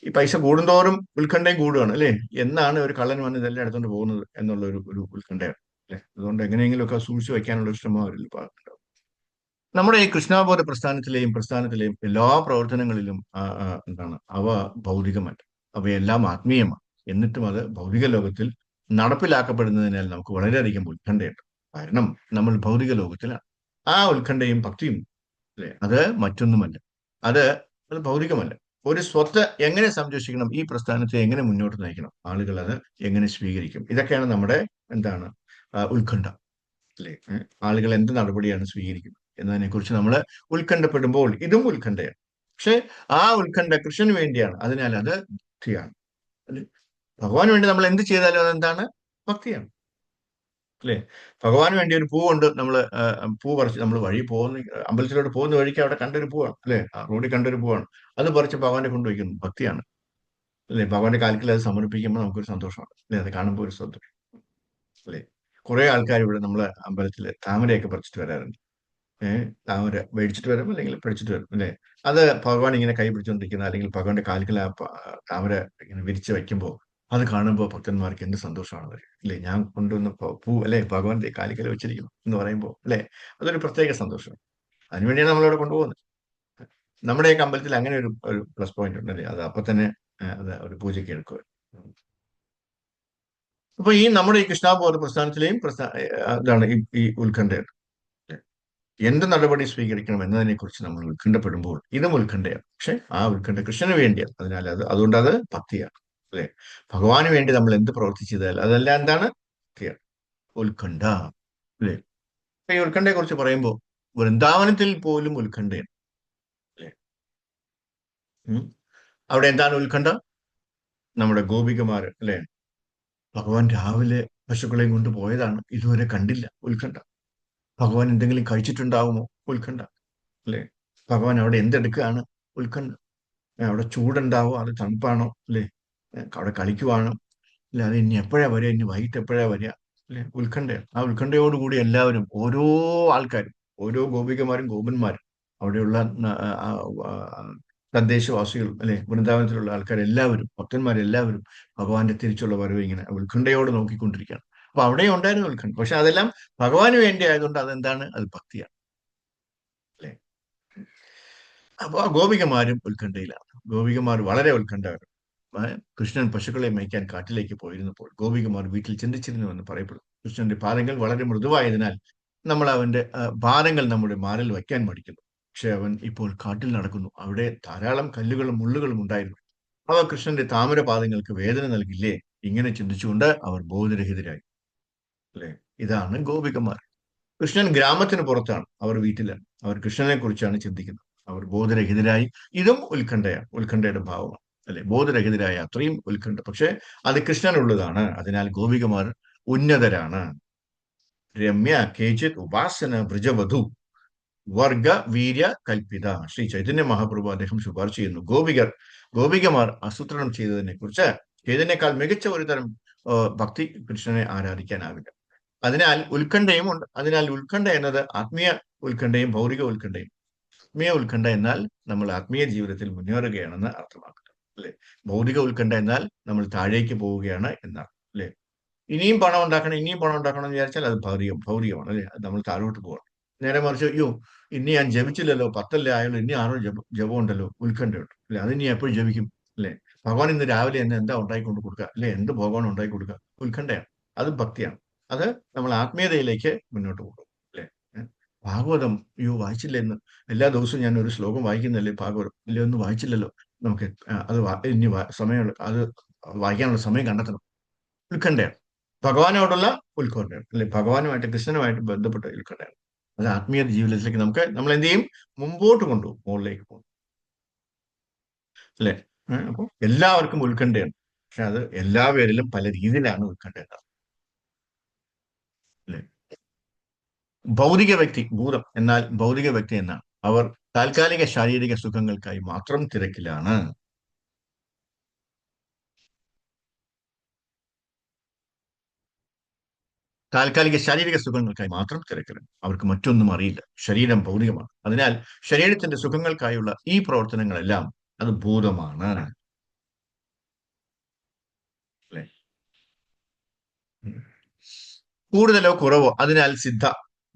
ഈ പൈസ കൂടുന്തോറും ഉത്കണ്ഠയും കൂടുകയാണ് അല്ലെ. എന്നാണ് ഒരു കള്ളൻ വന്ന് ഇതെല്ലാം എടുത്തുകൊണ്ട് പോകുന്നത് എന്നുള്ള ഒരു ഉത്കണ്ഠയാണ് അല്ലെ. അതുകൊണ്ട് എങ്ങനെയെങ്കിലും ഒക്കെ സൂക്ഷിച്ചു വയ്ക്കാനുള്ള ഒരു ശ്രമം അവരിൽ ഉണ്ടാവും. നമ്മുടെ ഈ കൃഷ്ണാബോധ പ്രസ്ഥാനത്തിലെയും എല്ലാ പ്രവർത്തനങ്ങളിലും എന്താണ്, അവ ഭൗതികമല്ല, അവയെല്ലാം ആത്മീയമാണ്. എന്നിട്ടും അത് ഭൗതിക ലോകത്തിൽ നടപ്പിലാക്കപ്പെടുന്നതിനാൽ നമുക്ക് വളരെയധികം ഉത്കണ്ഠയുണ്ട്. കാരണം നമ്മൾ ഭൗതിക ലോകത്തിലാണ്. ആ ഉത്കണ്ഠയും ഭക്തിയും അല്ലെ, അത് മറ്റൊന്നുമല്ല. അത് അത് ഭൗതികമല്ല. ഒരു സ്വത്ത് എങ്ങനെ സംരക്ഷിക്കണം, ഈ പ്രസ്ഥാനത്തെ എങ്ങനെ മുന്നോട്ട് നയിക്കണം, ആളുകൾ അത് എങ്ങനെ സ്വീകരിക്കും, ഇതൊക്കെയാണ് നമ്മുടെ എന്താണ് ഉത്കണ്ഠ അല്ലെ. ആളുകൾ എന്ത് നടപടിയാണ് സ്വീകരിക്കുന്നത് എന്നതിനെ കുറിച്ച് നമ്മൾ ഉത്കണ്ഠപ്പെടുമ്പോൾ ഇതും ഉത്കണ്ഠയാണ്. പക്ഷെ ആ ഉത്കണ്ഠ കൃഷ്ണന് വേണ്ടിയാണ്. അതിനാൽ അത് ഭക്തിയാണ് അല്ലെ. ഭഗവാന് വേണ്ടി നമ്മൾ എന്ത് ചെയ്താലും അതെന്താണ്, ഭക്തിയാണ് അല്ലെ. ഭഗവാന് വേണ്ടി ഒരു പൂ കൊണ്ട് നമ്മൾ പൂ പറിച്ച് നമ്മൾ വഴി പോകുന്ന, അമ്പലത്തിലോട്ട് പോകുന്ന വഴിക്ക് അവിടെ കണ്ടൊരു പൂവാണ് അല്ലെ, ആ റോഡിൽ കണ്ടൊരു പൂവാണ്, അത് പറിച്ച് ഭഗവാനെ കൊണ്ടുവയ്ക്കുന്നു, ഭക്തിയാണ് അല്ലെ. ഭഗവാന്റെ കാൽക്കൽ അത് സമർപ്പിക്കുമ്പോൾ നമുക്കൊരു സന്തോഷമാണ് അല്ലെ, അത് കാണുമ്പോൾ ഒരു സന്തോഷം അല്ലെ. കുറെ ആൾക്കാർ ഇവിടെ നമ്മളെ അമ്പലത്തിൽ താമരയൊക്കെ പറിച്ചിട്ട് വരാറുണ്ട്. താമര മേടിച്ചിട്ട് വരും അല്ലെങ്കിൽ പിടിച്ചിട്ട് വരും അല്ലെ. അത് ഭഗവാൻ ഇങ്ങനെ കൈ പിടിച്ചുകൊണ്ടിരിക്കുന്ന അല്ലെങ്കിൽ ഭഗവാന്റെ കാൽക്കൽ ആ താമര ഇങ്ങനെ വിരിച്ച് വെക്കുമ്പോൾ അത് കാണുമ്പോൾ ഭക്തന്മാർക്ക് എന്ത് സന്തോഷമാണ് വരിക അല്ലേ? ഞാൻ കൊണ്ടുവന്ന പൂ അല്ലെ ഭഗവാന്റെ കാലിക്കൽ വെച്ചിരിക്കുന്നു എന്ന് പറയുമ്പോൾ അല്ലെ, അതൊരു പ്രത്യേക സന്തോഷം. അതിനുവേണ്ടിയാണ് നമ്മളിവിടെ കൊണ്ടുപോകുന്നത്. നമ്മുടെയൊക്കെ അമ്പലത്തിൽ അങ്ങനെ ഒരു പ്ലസ് പോയിന്റ് ഉണ്ട് അല്ലേ? അത് അപ്പൊ തന്നെ അത് ഒരു പൂജയ്ക്ക് എടുക്കുക. അപ്പൊ ഈ നമ്മുടെ ഈ കൃഷ്ണാബോധ പ്രസ്ഥാനത്തിലെയും ഇതാണ് ഈ ഉത്കണ്ഠയുണ്ട്. എന്ത് നടപടി സ്വീകരിക്കണം എന്നതിനെ കുറിച്ച് നമ്മൾ ഉത്കണ്ഠപ്പെടുമ്പോൾ ഇതും ഉത്കണ്ഠയാണ്. പക്ഷെ ആ ഉത്കണ്ഠ കൃഷ്ണന് വേണ്ടിയാണ്. അതിനാൽ അതുകൊണ്ട് അത് ഭക്തിയാണ് അല്ലെ. ഭഗവാന് വേണ്ടി നമ്മൾ എന്ത് പ്രവർത്തിച്ചതാൽ അതെല്ലാം എന്താണ്? ഭക്തിയാണ്. ഉത്കണ്ഠ അല്ലെ. അപ്പൊ ഈ ഉത്കണ്ഠയെ കുറിച്ച് പറയുമ്പോൾ വൃന്ദാവനത്തിൽ പോലും ഉത്കണ്ഠയാണ് അല്ലെ. ഉം. അവിടെ എന്താണ് ഉത്കണ്ഠ? നമ്മുടെ ഗോപികമാർ അല്ലെ, ഭഗവാൻ രാവിലെ പശുക്കളെയും കൊണ്ട് പോയതാണ്, ഇതുവരെ കണ്ടില്ല. ഉത്കണ്ഠ. ഭഗവാൻ എന്തെങ്കിലും കഴിച്ചിട്ടുണ്ടാവുമോ? ഉത്കണ്ഠ അല്ലെ. ഭഗവാൻ അവിടെ എന്തെടുക്കുകയാണ്? ഉത്കണ്ഠ. അവിടെ ചൂടുണ്ടാവോ, അത് തണുപ്പാണോ അല്ലെ, അവിടെ കളിക്കുവാണോ അല്ലെ, അത് ഇനി എപ്പോഴാ വരിക, ഇനി വൈകിട്ട് എപ്പോഴാ വരിക അല്ലെ. ഉത്കണ്ഠയാണ്. ആ ഉത്കണ്ഠയോടുകൂടി എല്ലാവരും, ഓരോ ആൾക്കാരും, ഓരോ ഗോപികമാരും ഗോപന്മാരും, അവിടെയുള്ള ആ, ആ, തദ്ദേശവാസികളും അല്ലെ, വൃന്ദാവനത്തിലുള്ള ആൾക്കാരെല്ലാവരും, ഭക്തന്മാരെല്ലാവരും ഭഗവാന്റെ തിരിച്ചുള്ള വരവ് ഇങ്ങനെ ഉത്കണ്ഠയോട് നോക്കിക്കൊണ്ടിരിക്കുകയാണ്. അപ്പൊ അവിടെ ഉണ്ടായിരുന്നു ഉത്കണ്ഠ. പക്ഷെ അതെല്ലാം ഭഗവാന് വേണ്ടി ആയതുകൊണ്ട് അതെന്താണ്? അത് ഭക്തിയാണ് അല്ലെ. അപ്പൊ ആ ഗോപികമാരും ഉത്കണ്ഠയിലാണ്. ഗോപികമാർ വളരെ ഉത്കണ്ഠകരം. കൃഷ്ണൻ പശുക്കളെ മേയ്ക്കാൻ കാട്ടിലേക്ക് പോയിരുന്നപ്പോൾ ഗോപികമാർ വീട്ടിൽ ചിന്തിച്ചിരുന്നുവെന്ന് പറയപ്പെടും. കൃഷ്ണന്റെ പാദങ്ങൾ വളരെ മൃദുവായതിനാൽ നമ്മൾ അവന്റെ ഭാരങ്ങൾ നമ്മുടെ മാറിൽ വയ്ക്കാൻ മടിക്കുന്നു. പക്ഷെ അവൻ ഇപ്പോൾ കാട്ടിൽ നടക്കുന്നു. അവിടെ ധാരാളം കല്ലുകളും മുള്ളുകളും ഉണ്ടായിരുന്നു. അവ കൃഷ്ണന്റെ താമര പാദങ്ങൾക്ക് വേദന നൽകില്ലേ? ഇങ്ങനെ ചിന്തിച്ചുകൊണ്ട് അവർ ബോധരഹിതരായി അല്ലെ. ഇതാണ് ഗോപികമാർ. കൃഷ്ണൻ ഗ്രാമത്തിന് പുറത്താണ്, അവർ വീട്ടിലാണ്. അവർ കൃഷ്ണനെ കുറിച്ചാണ് ചിന്തിക്കുന്നത്. അവർ ബോധരഹിതരായി. ഇതും ഉത്കണ്ഠയാണ്, ഉത്കണ്ഠയുടെ ഭാവമാണ് അല്ലെ. ബോധരഹിതരായ അത്രയും ഉത്കണ്ഠ. പക്ഷെ അത് കൃഷ്ണനുള്ളതാണ്. അതിനാൽ ഗോപികമാർ ഉന്നതരാണ്. രമ്യ കേചിത് ഉപാസന ബ്രജവധു വർഗ വീര്യ കൽപ്പിത. ശ്രീ ചൈതന്യ മഹാപ്രഭു അദ്ദേഹം ശുപാർശ ചെയ്യുന്നു, ഗോപികമാർ ആസൂത്രണം ചെയ്തതിനെ കുറിച്ച് ചെയ്തതിനേക്കാൾ മികച്ച ഒരു തരം ഭക്തി കൃഷ്ണനെ ആരാധിക്കാനാവില്ല. അതിനാൽ ഉത്കണ്ഠയും ഉണ്ട്. അതിനാൽ ഉത്കണ്ഠ എന്നത് ആത്മീയ ഉത്കണ്ഠയും ഭൗതിക ഉത്കണ്ഠയും. ആത്മീയ ഉത്കണ്ഠ എന്നാൽ നമ്മൾ ആത്മീയ ജീവിതത്തിൽ മുന്നേറുകയാണെന്ന് അർത്ഥമാക്കുക അല്ലെ. ഭൗതിക ഉത്കണ്ഠ എന്നാൽ നമ്മൾ താഴേക്ക് പോവുകയാണ് എന്നാണ് അല്ലെ. ഇനിയും പണം ഉണ്ടാക്കണം, ഇനിയും പണം ഉണ്ടാക്കണം എന്ന് വിചാരിച്ചാൽ അത് ഭൗതികമാണ് അല്ലെ. അത് നമ്മൾ താഴോട്ട് പോകണം. നേരെ മറിച്ച് അയ്യോ ഇനി ഞാൻ ജപിച്ചില്ലല്ലോ, 10 ആയാലും ഇനി 6 ജപം ഉണ്ടല്ലോ, ഉത്കണ്ഠയുണ്ട് അല്ലെ. അത് ഇനി എപ്പോഴും ജപിക്കും അല്ലെ. ഭഗവാൻ ഇന്ന് രാവിലെ എന്നെ എന്താ ഉണ്ടായിക്കൊണ്ട് കൊടുക്കുക അല്ലെ, എന്ത് ഭഗവാൻ ഉണ്ടാക്കി കൊടുക്കുക, ഉത്കണ്ഠയാണ്. അത് ഭക്തിയാണ്. അത് നമ്മൾ ആത്മീയതയിലേക്ക് മുന്നോട്ട് പോകും അല്ലെ. ഭാഗവതം അയ്യോ വായിച്ചില്ല ഇന്ന്, എല്ലാ ദിവസവും ഞാൻ ഒരു ശ്ലോകം വായിക്കുന്നല്ലേ ഭാഗവതം, ഇല്ല ഒന്നും വായിച്ചില്ലല്ലോ, നമുക്ക് അത് ഇനി സമയമുള്ള അത് വായിക്കാനുള്ള സമയം കണ്ടെത്തണം. ഉത്കണ്ഠയാണ്. ഭഗവാനോടുള്ള ഉത്കണ്ഠയാണ് അല്ലെ. ഭഗവാനുമായിട്ട് കൃഷ്ണനുമായിട്ട് ബന്ധപ്പെട്ട ഉത്കണ്ഠയാണ്. അത് ആത്മീയ ജീവിതത്തിലേക്ക് നമ്മൾ എന്ത് ചെയ്യും? മുമ്പോട്ട് കൊണ്ടുപോകും, മുകളിലേക്ക് പോകും അല്ലെ. അപ്പോൾ എല്ലാവർക്കും ഉത്കണ്ഠയാണ്. പക്ഷെ അത് എല്ലാ പേരിലും പല രീതിയിലാണ് ഉത്കണ്ഠ ഉണ്ടാവുക അല്ലെ. ഭൗതിക വ്യക്തി ഭൂതം, എന്നാൽ ഭൗതിക വ്യക്തി എന്നാണ്. അവർ താൽക്കാലിക ശാരീരിക സുഖങ്ങൾക്കായി മാത്രം തിരക്കിലാണ്. താൽക്കാലിക ശാരീരിക സുഖങ്ങൾക്കായി മാത്രം തിരക്കിലാണ്. അവർക്ക് മറ്റൊന്നും അറിയില്ല. ശരീരം ഭൗതികമാണ്. അതിനാൽ ശരീരത്തിന്റെ സുഖങ്ങൾക്കായുള്ള ഈ പ്രവർത്തനങ്ങളെല്ലാം അത് ഭൂതമാണ് അല്ലെ. കൂടുതലോ കുറവോ, അതിനാൽ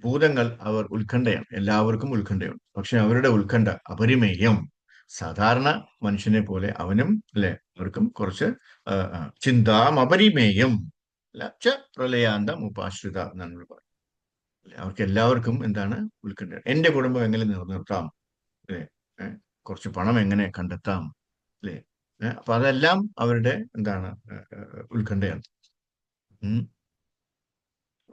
ഭൂതങ്ങൾ അവർ ഉത്കണ്ഠയാണ്. എല്ലാവർക്കും ഉത്കണ്ഠയുണ്ട്. പക്ഷെ അവരുടെ ഉത്കണ്ഠ അപരിമേയം. സാധാരണ മനുഷ്യനെ പോലെ അവനും അല്ലെ, അവർക്കും കുറച്ച് ചിന്താമപരിമേയം അല്ല പ്രളയാന്തം ഉപാശ്രിത എന്നാണ് പറയുന്നത്. അവർക്ക് എല്ലാവർക്കും എന്താണ്? ഉത്കണ്ഠ. എന്റെ കുടുംബം എങ്ങനെ നിലനിർത്താം അല്ലെ, കുറച്ച് പണം എങ്ങനെ കണ്ടെത്താം അല്ലെ. അപ്പൊ അതെല്ലാം അവരുടെ എന്താണ്? ഉത്കണ്ഠയാണ്.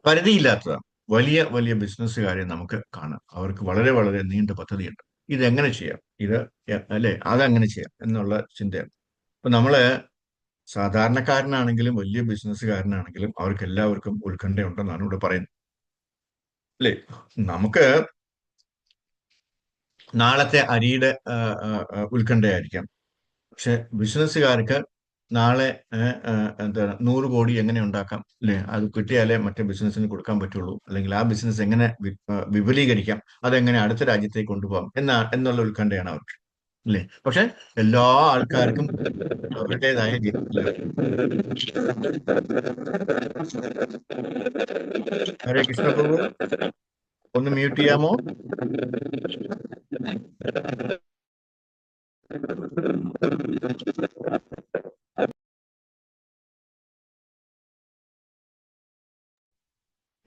പരിധിയില്ലാത്തതാണ്. വലിയ വലിയ ബിസിനസ്സുകാരെ നമുക്ക് കാണാം. അവർക്ക് വളരെ വളരെ നീണ്ട പദ്ധതിയുണ്ട്. ഇതെങ്ങനെ ചെയ്യാം, ഇത് അല്ലെ അതെങ്ങനെ ചെയ്യാം എന്നുള്ള ചിന്തയാണ്. അപ്പൊ നമ്മള് സാധാരണക്കാരനാണെങ്കിലും വലിയ ബിസിനസ്സുകാരനാണെങ്കിലും അവർക്ക് എല്ലാവർക്കും ഉത്കണ്ഠയുണ്ടെന്നാണ് ഇവിടെ പറയുന്നത് അല്ലെ. നമുക്ക് നാളത്തെ അരിയുടെ ഉത്കണ്ഠയായിരിക്കാം. പക്ഷെ ബിസിനസ്സുകാർക്ക് നാളെ എന്താണ് 100 കോടി എങ്ങനെ ഉണ്ടാക്കാം അല്ലെ, അത് കിട്ടിയാലേ മറ്റേ ബിസിനസ്സിന് കൊടുക്കാൻ പറ്റുള്ളൂ, അല്ലെങ്കിൽ ആ ബിസിനസ് എങ്ങനെ വിപുലീകരിക്കാം, അതെങ്ങനെ അടുത്ത രാജ്യത്തേക്ക് കൊണ്ടുപോകാം എന്നുള്ള ഉത്കണ്ഠയാണ് അവർക്ക് അല്ലേ? പക്ഷെ എല്ലാ ആൾക്കാർക്കും അവരുടേതായ ജീവിതത്തില് ഹരേ കൃഷ്ണ പ്രഭു, ഒന്ന് മ്യൂട്ട് ചെയ്യാമോ?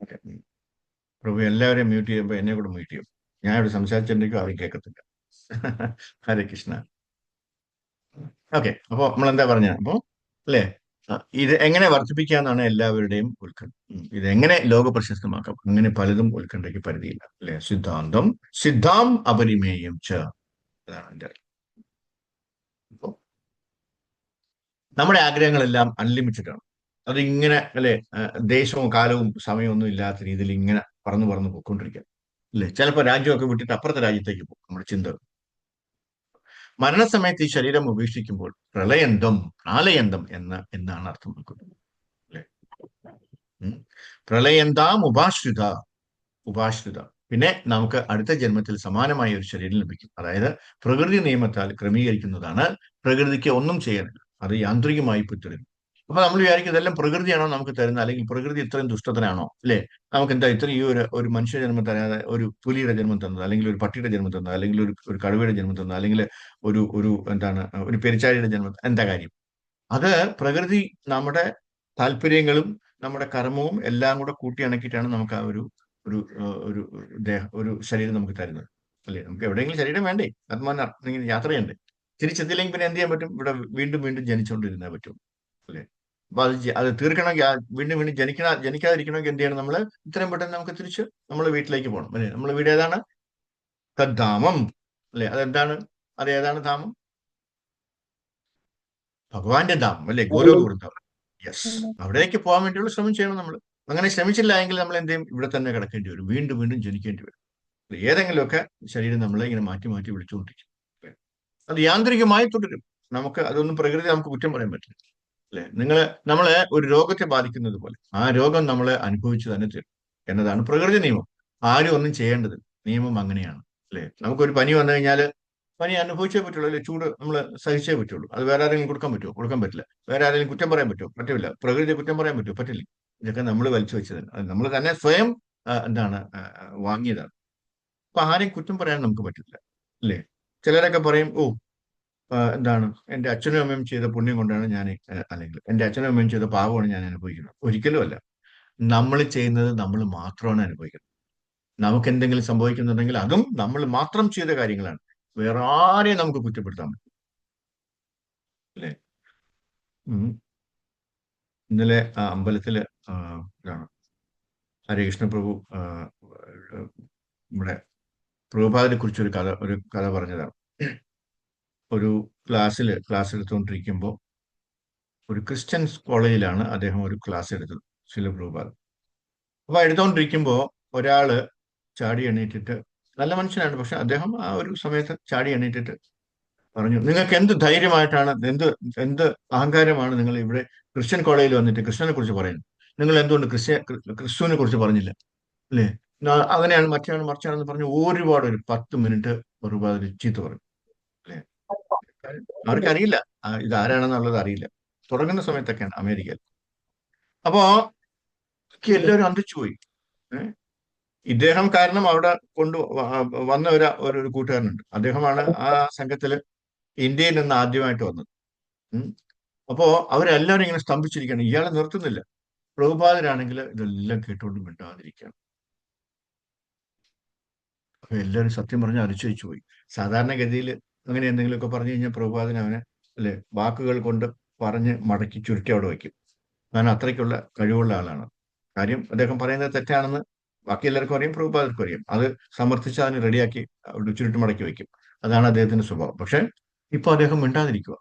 ഓക്കെ. പ്രഭു എല്ലാവരെയും മ്യൂട്ട് ചെയ്യുമ്പോൾ എന്നെ കൂടെ മ്യൂട്ട് ചെയ്യും. ഞാൻ ഇവിടെ സംസാരിച്ചിട്ടുണ്ടെങ്കിൽ ആരും കേൾക്കത്തില്ല. ഹരേ കൃഷ്ണ. ഓക്കെ, അപ്പൊ നമ്മൾ എന്താ പറഞ്ഞ അപ്പോ അല്ലേ, ഇത് എങ്ങനെ വർദ്ധിപ്പിക്കാന്നാണ് എല്ലാവരുടെയും ഉത്കണ്ഠ. ഇത് എങ്ങനെ ലോക പ്രശസ്തമാക്കാം, അങ്ങനെ പലതും ഉത്കണ്ഠയ്ക്ക് പരിധിയില്ല, അല്ലെ? സിദ്ധാന്തം സിദ്ധാം അപരിമേയം ച, അതാണ് എന്റെ അർത്ഥം. അപ്പോ നമ്മുടെ ആഗ്രഹങ്ങളെല്ലാം അൺലിമിറ്റഡ് ആണ്. അത് ഇങ്ങനെ അല്ലെ, ദേശവും കാലവും സമയവും ഒന്നും ഇല്ലാത്ത രീതിയിൽ ഇങ്ങനെ പറന്ന് പറന്ന് പോയിക്കൊണ്ടിരിക്കുക, അല്ലെ? ചിലപ്പോൾ രാജ്യമൊക്കെ വിട്ടിട്ട് അപ്പുറത്തെ രാജ്യത്തേക്ക് പോകും നമ്മുടെ ചിന്ത. മരണസമയത്ത് ഈ ശരീരം ഉപേക്ഷിക്കുമ്പോൾ പ്രളയന്തം പ്രാലയന്തം എന്നാണ് അർത്ഥം വെക്കുന്നത്, അല്ലെ? പ്രളയന്താം ഉപാശ്രിത, ഉപാശ്രിത. പിന്നെ നമുക്ക് അടുത്ത ജന്മത്തിൽ സമാനമായ ഒരു ശരീരം ലഭിക്കും. അതായത് പ്രകൃതി നിയമത്താൽ ക്രമീകരിക്കുന്നതാണ്. പ്രകൃതിക്ക് ഒന്നും ചെയ്യാനില്ല, അത് യാന്ത്രികമായി പിന്തുടരും. അപ്പൊ നമ്മൾ വിചാരിക്കും ഇതെല്ലാം പ്രകൃതിയാണോ നമുക്ക് തരുന്നത്, അല്ലെങ്കിൽ പ്രകൃതി ഇത്രയും ദുഷ്ടതനാണോ, അല്ലെ? നമുക്ക് എന്താ ഇത്രയും ഈ ഒരു മനുഷ്യ ജന്മം തരാതെ ഒരു പുലിയുടെ ജന്മം തന്നത്, അല്ലെങ്കിൽ ഒരു പട്ടിയുടെ ജന്മം തന്നത്, അല്ലെങ്കിൽ ഒരു കടുവയുടെ ജന്മം തന്നത്, അല്ലെങ്കിൽ ഒരു എന്താണ് ഒരു പെരിച്ചാഴിയുടെ ജന്മം, എന്താ കാര്യം? അത് പ്രകൃതി നമ്മുടെ താല്പര്യങ്ങളും നമ്മുടെ കർമ്മവും എല്ലാം കൂടെ കൂട്ടിയിണക്കിയിട്ടാണ് നമുക്ക് ആ ഒരു ഒരു ഒരു ശരീരം നമുക്ക് തരുന്നത്, അല്ലേ? നമുക്ക് എവിടെയെങ്കിലും ശരീരം വേണ്ടേ? ആത്മാവിന് ഇങ്ങനെ യാത്ര ചെയ്യണ്ടേ? തിരിച്ചെത്തില്ലെങ്കിൽ പിന്നെ എന്ത് ചെയ്യാൻ പറ്റും? ഇവിടെ വീണ്ടും വീണ്ടും ജനിച്ചുകൊണ്ടിരുന്നേ പറ്റും, അല്ലേ? അപ്പൊ അത് തീർക്കണമെങ്കിൽ വീണ്ടും വീണ്ടും ജനിക്കാതിരിക്കണമെങ്കിൽ എന്ത് ചെയ്യണം? നമ്മൾ ഇത്രയും പെട്ടെന്ന് നമുക്ക് തിരിച്ച് നമ്മളെ വീട്ടിലേക്ക് പോകണം, അല്ലേ? നമ്മളെ വീട് ഏതാണ്? തദ്ധാമം, അല്ലെ? അതെന്താണ്? അത് ഏതാണ് ധാമം? ഭഗവാന്റെ ധാമം, അല്ലെ? ഗോലോക വൃന്ദാവൻ. യെസ്, അവിടേക്ക് പോകാൻ വേണ്ടിയുള്ള ശ്രമം ചെയ്യണം നമ്മൾ. അങ്ങനെ ശ്രമിച്ചില്ല എങ്കിൽ നമ്മൾ എന്ത് ചെയ്യും? ഇവിടെ തന്നെ കിടക്കേണ്ടി വരും, വീണ്ടും വീണ്ടും ജനിക്കേണ്ടി വരും. ഏതെങ്കിലുമൊക്കെ ശരീരം നമ്മളെ ഇങ്ങനെ മാറ്റി മാറ്റി വിളിച്ചുകൊണ്ടിരിക്കും. അത് യാന്ത്രികമായി തുടരും. നമുക്ക് അതൊന്നും പ്രകൃതി നമുക്ക് കുറ്റം പറയാൻ പറ്റില്ല, അല്ലെ? നമ്മളെ ഒരു രോഗത്തെ ബാധിക്കുന്നത് പോലെ ആ രോഗം നമ്മളെ അനുഭവിച്ചു തന്നെ തീരും എന്നതാണ് പ്രകൃതി നിയമം. ആരും ഒന്നും ചെയ്യേണ്ടത്, നിയമം അങ്ങനെയാണ്, അല്ലെ? നമുക്കൊരു പനി വന്നു കഴിഞ്ഞാൽ പനി അനുഭവിച്ചേ പറ്റുള്ളൂ, അല്ലെ? ചൂട് നമ്മൾ സഹിച്ചേ പറ്റുള്ളൂ. അത് വേറെ ആരെങ്കിലും കൊടുക്കാൻ പറ്റുമോ? കൊടുക്കാൻ പറ്റില്ല. വേറെ ആരെങ്കിലും കുറ്റം പറയാൻ പറ്റുമോ? പറ്റില്ല. പ്രകൃതിയെ കുറ്റം പറയാൻ പറ്റുമോ? പറ്റില്ല. ഇതൊക്കെ നമ്മൾ വലിച്ചു വെച്ചതാണ്, അത് നമ്മൾ തന്നെ സ്വയം എന്താണ് വാങ്ങിയതാണ്. അപ്പൊ ആരെയും കുറ്റം പറയാൻ നമുക്ക് പറ്റില്ല, അല്ലേ? ചിലരൊക്കെ പറയും, ഓ, എന്താണ് എന്റെ അച്ഛനും അമ്മയും ചെയ്ത പുണ്യം കൊണ്ടാണ് ഞാൻ, അല്ലെങ്കിൽ എന്റെ അച്ഛനും അമ്മയും ചെയ്ത പാവമാണ് ഞാൻ അനുഭവിക്കുന്നത്. ഒരിക്കലും അല്ല. നമ്മൾ ചെയ്യുന്നത് നമ്മൾ മാത്രമാണ് അനുഭവിക്കുന്നത്. നമുക്ക് എന്തെങ്കിലും സംഭവിക്കുന്നുണ്ടെങ്കിൽ അതും നമ്മൾ മാത്രം ചെയ്ത കാര്യങ്ങളാണ്. വേറെ ആരെയും നമുക്ക് കുറ്റപ്പെടുത്താൻ പറ്റും, അല്ലേ? ഉം. ഇന്നലെ അമ്പലത്തില് ഇതാണ് ഹരികൃഷ്ണ പ്രഭു നമ്മുടെ പ്രഭുപാദിനെ കുറിച്ച് ഒരു കഥ പറഞ്ഞതാണ്. ഒരു ക്ലാസ് എടുത്തുകൊണ്ടിരിക്കുമ്പോൾ ഒരു ക്രിസ്ത്യൻ കോളേജിലാണ് അദ്ദേഹം ഒരു ക്ലാസ് എടുത്തത്, ശില പ്രഭുപാദ്. അപ്പൊ എടുത്തുകൊണ്ടിരിക്കുമ്പോൾ ഒരാള് ചാടി എണീറ്റിട്ട്, നല്ല മനുഷ്യനാണ്, പക്ഷെ അദ്ദേഹം ആ ഒരു സമയത്ത് ചാടി എണീറ്റിട്ട് പറഞ്ഞു, നിങ്ങൾക്ക് എന്ത് ധൈര്യമായിട്ടാണ്, എന്ത് അഹങ്കാരമാണ് നിങ്ങൾ ഇവിടെ ക്രിസ്ത്യൻ കോളേജിൽ വന്നിട്ട് ക്രിസ്ത്യനെ കുറിച്ച് പറയുന്നത്? നിങ്ങൾ എന്തുകൊണ്ട് ക്രിസ്തുവിനെ കുറിച്ച് പറഞ്ഞില്ല, അല്ലേ? അങ്ങനെയാണ് മറ്റാണ് മറിച്ചാണെന്ന് പറഞ്ഞു ഒരു 10 മിനിറ്റ് ഒരുപാട് ചീത്ത പറഞ്ഞു, അല്ലേ? അവർക്കറിയില്ല ഇതാരാണെന്നുള്ളത് അറിയില്ല. തുടങ്ങുന്ന സമയത്തൊക്കെയാണ് അമേരിക്കയിൽ. അപ്പോ എല്ലാവരും അന്തിച്ചു പോയി. ഏഹ് ഇദ്ദേഹം കാരണം അവിടെ വന്ന ഒരു കൂട്ടുകാരനുണ്ട്. അദ്ദേഹമാണ് ആ സംഘത്തിൽ ഇന്ത്യയിൽ നിന്ന് ആദ്യമായിട്ട് വന്നത്. ഉം. അപ്പോ അവരെല്ലാവരും ഇങ്ങനെ സ്തംഭിച്ചിരിക്കുകയാണ്, ഇയാളെ നിർത്തുന്നില്ല. പ്രഭുപാദരാണെങ്കിൽ ഇതെല്ലാം കേട്ടുകൊണ്ട് മിണ്ടാതിരിക്കുകയാണ്. അപ്പൊ എല്ലാവരും സത്യം പറഞ്ഞ് അതിശയിച്ചു പോയി. സാധാരണഗതിയിൽ അങ്ങനെ എന്തെങ്കിലുമൊക്കെ പറഞ്ഞു കഴിഞ്ഞാൽ പ്രഭുപാദൻ അവനെ, അല്ലെ, വാക്കുകൾ കൊണ്ട് പറഞ്ഞ് മടക്കി ചുരുട്ടി അവിടെ വയ്ക്കും. കാരണം അത്രയ്ക്കുള്ള കഴിവുള്ള ആളാണ്. കാര്യം അദ്ദേഹം പറയുന്നത് തെറ്റാണെന്ന് ബാക്കി എല്ലാവർക്കും അറിയാം, പ്രഭുപാദർക്കും അറിയാം. അത് സമർത്ഥിച്ച് അതിന് റെഡിയാക്കി അവിടെ ചുരുട്ടി മടക്കി വയ്ക്കും. അതാണ് അദ്ദേഹത്തിന്റെ സ്വഭാവം. പക്ഷെ ഇപ്പൊ അദ്ദേഹം മിണ്ടാതിരിക്കുക.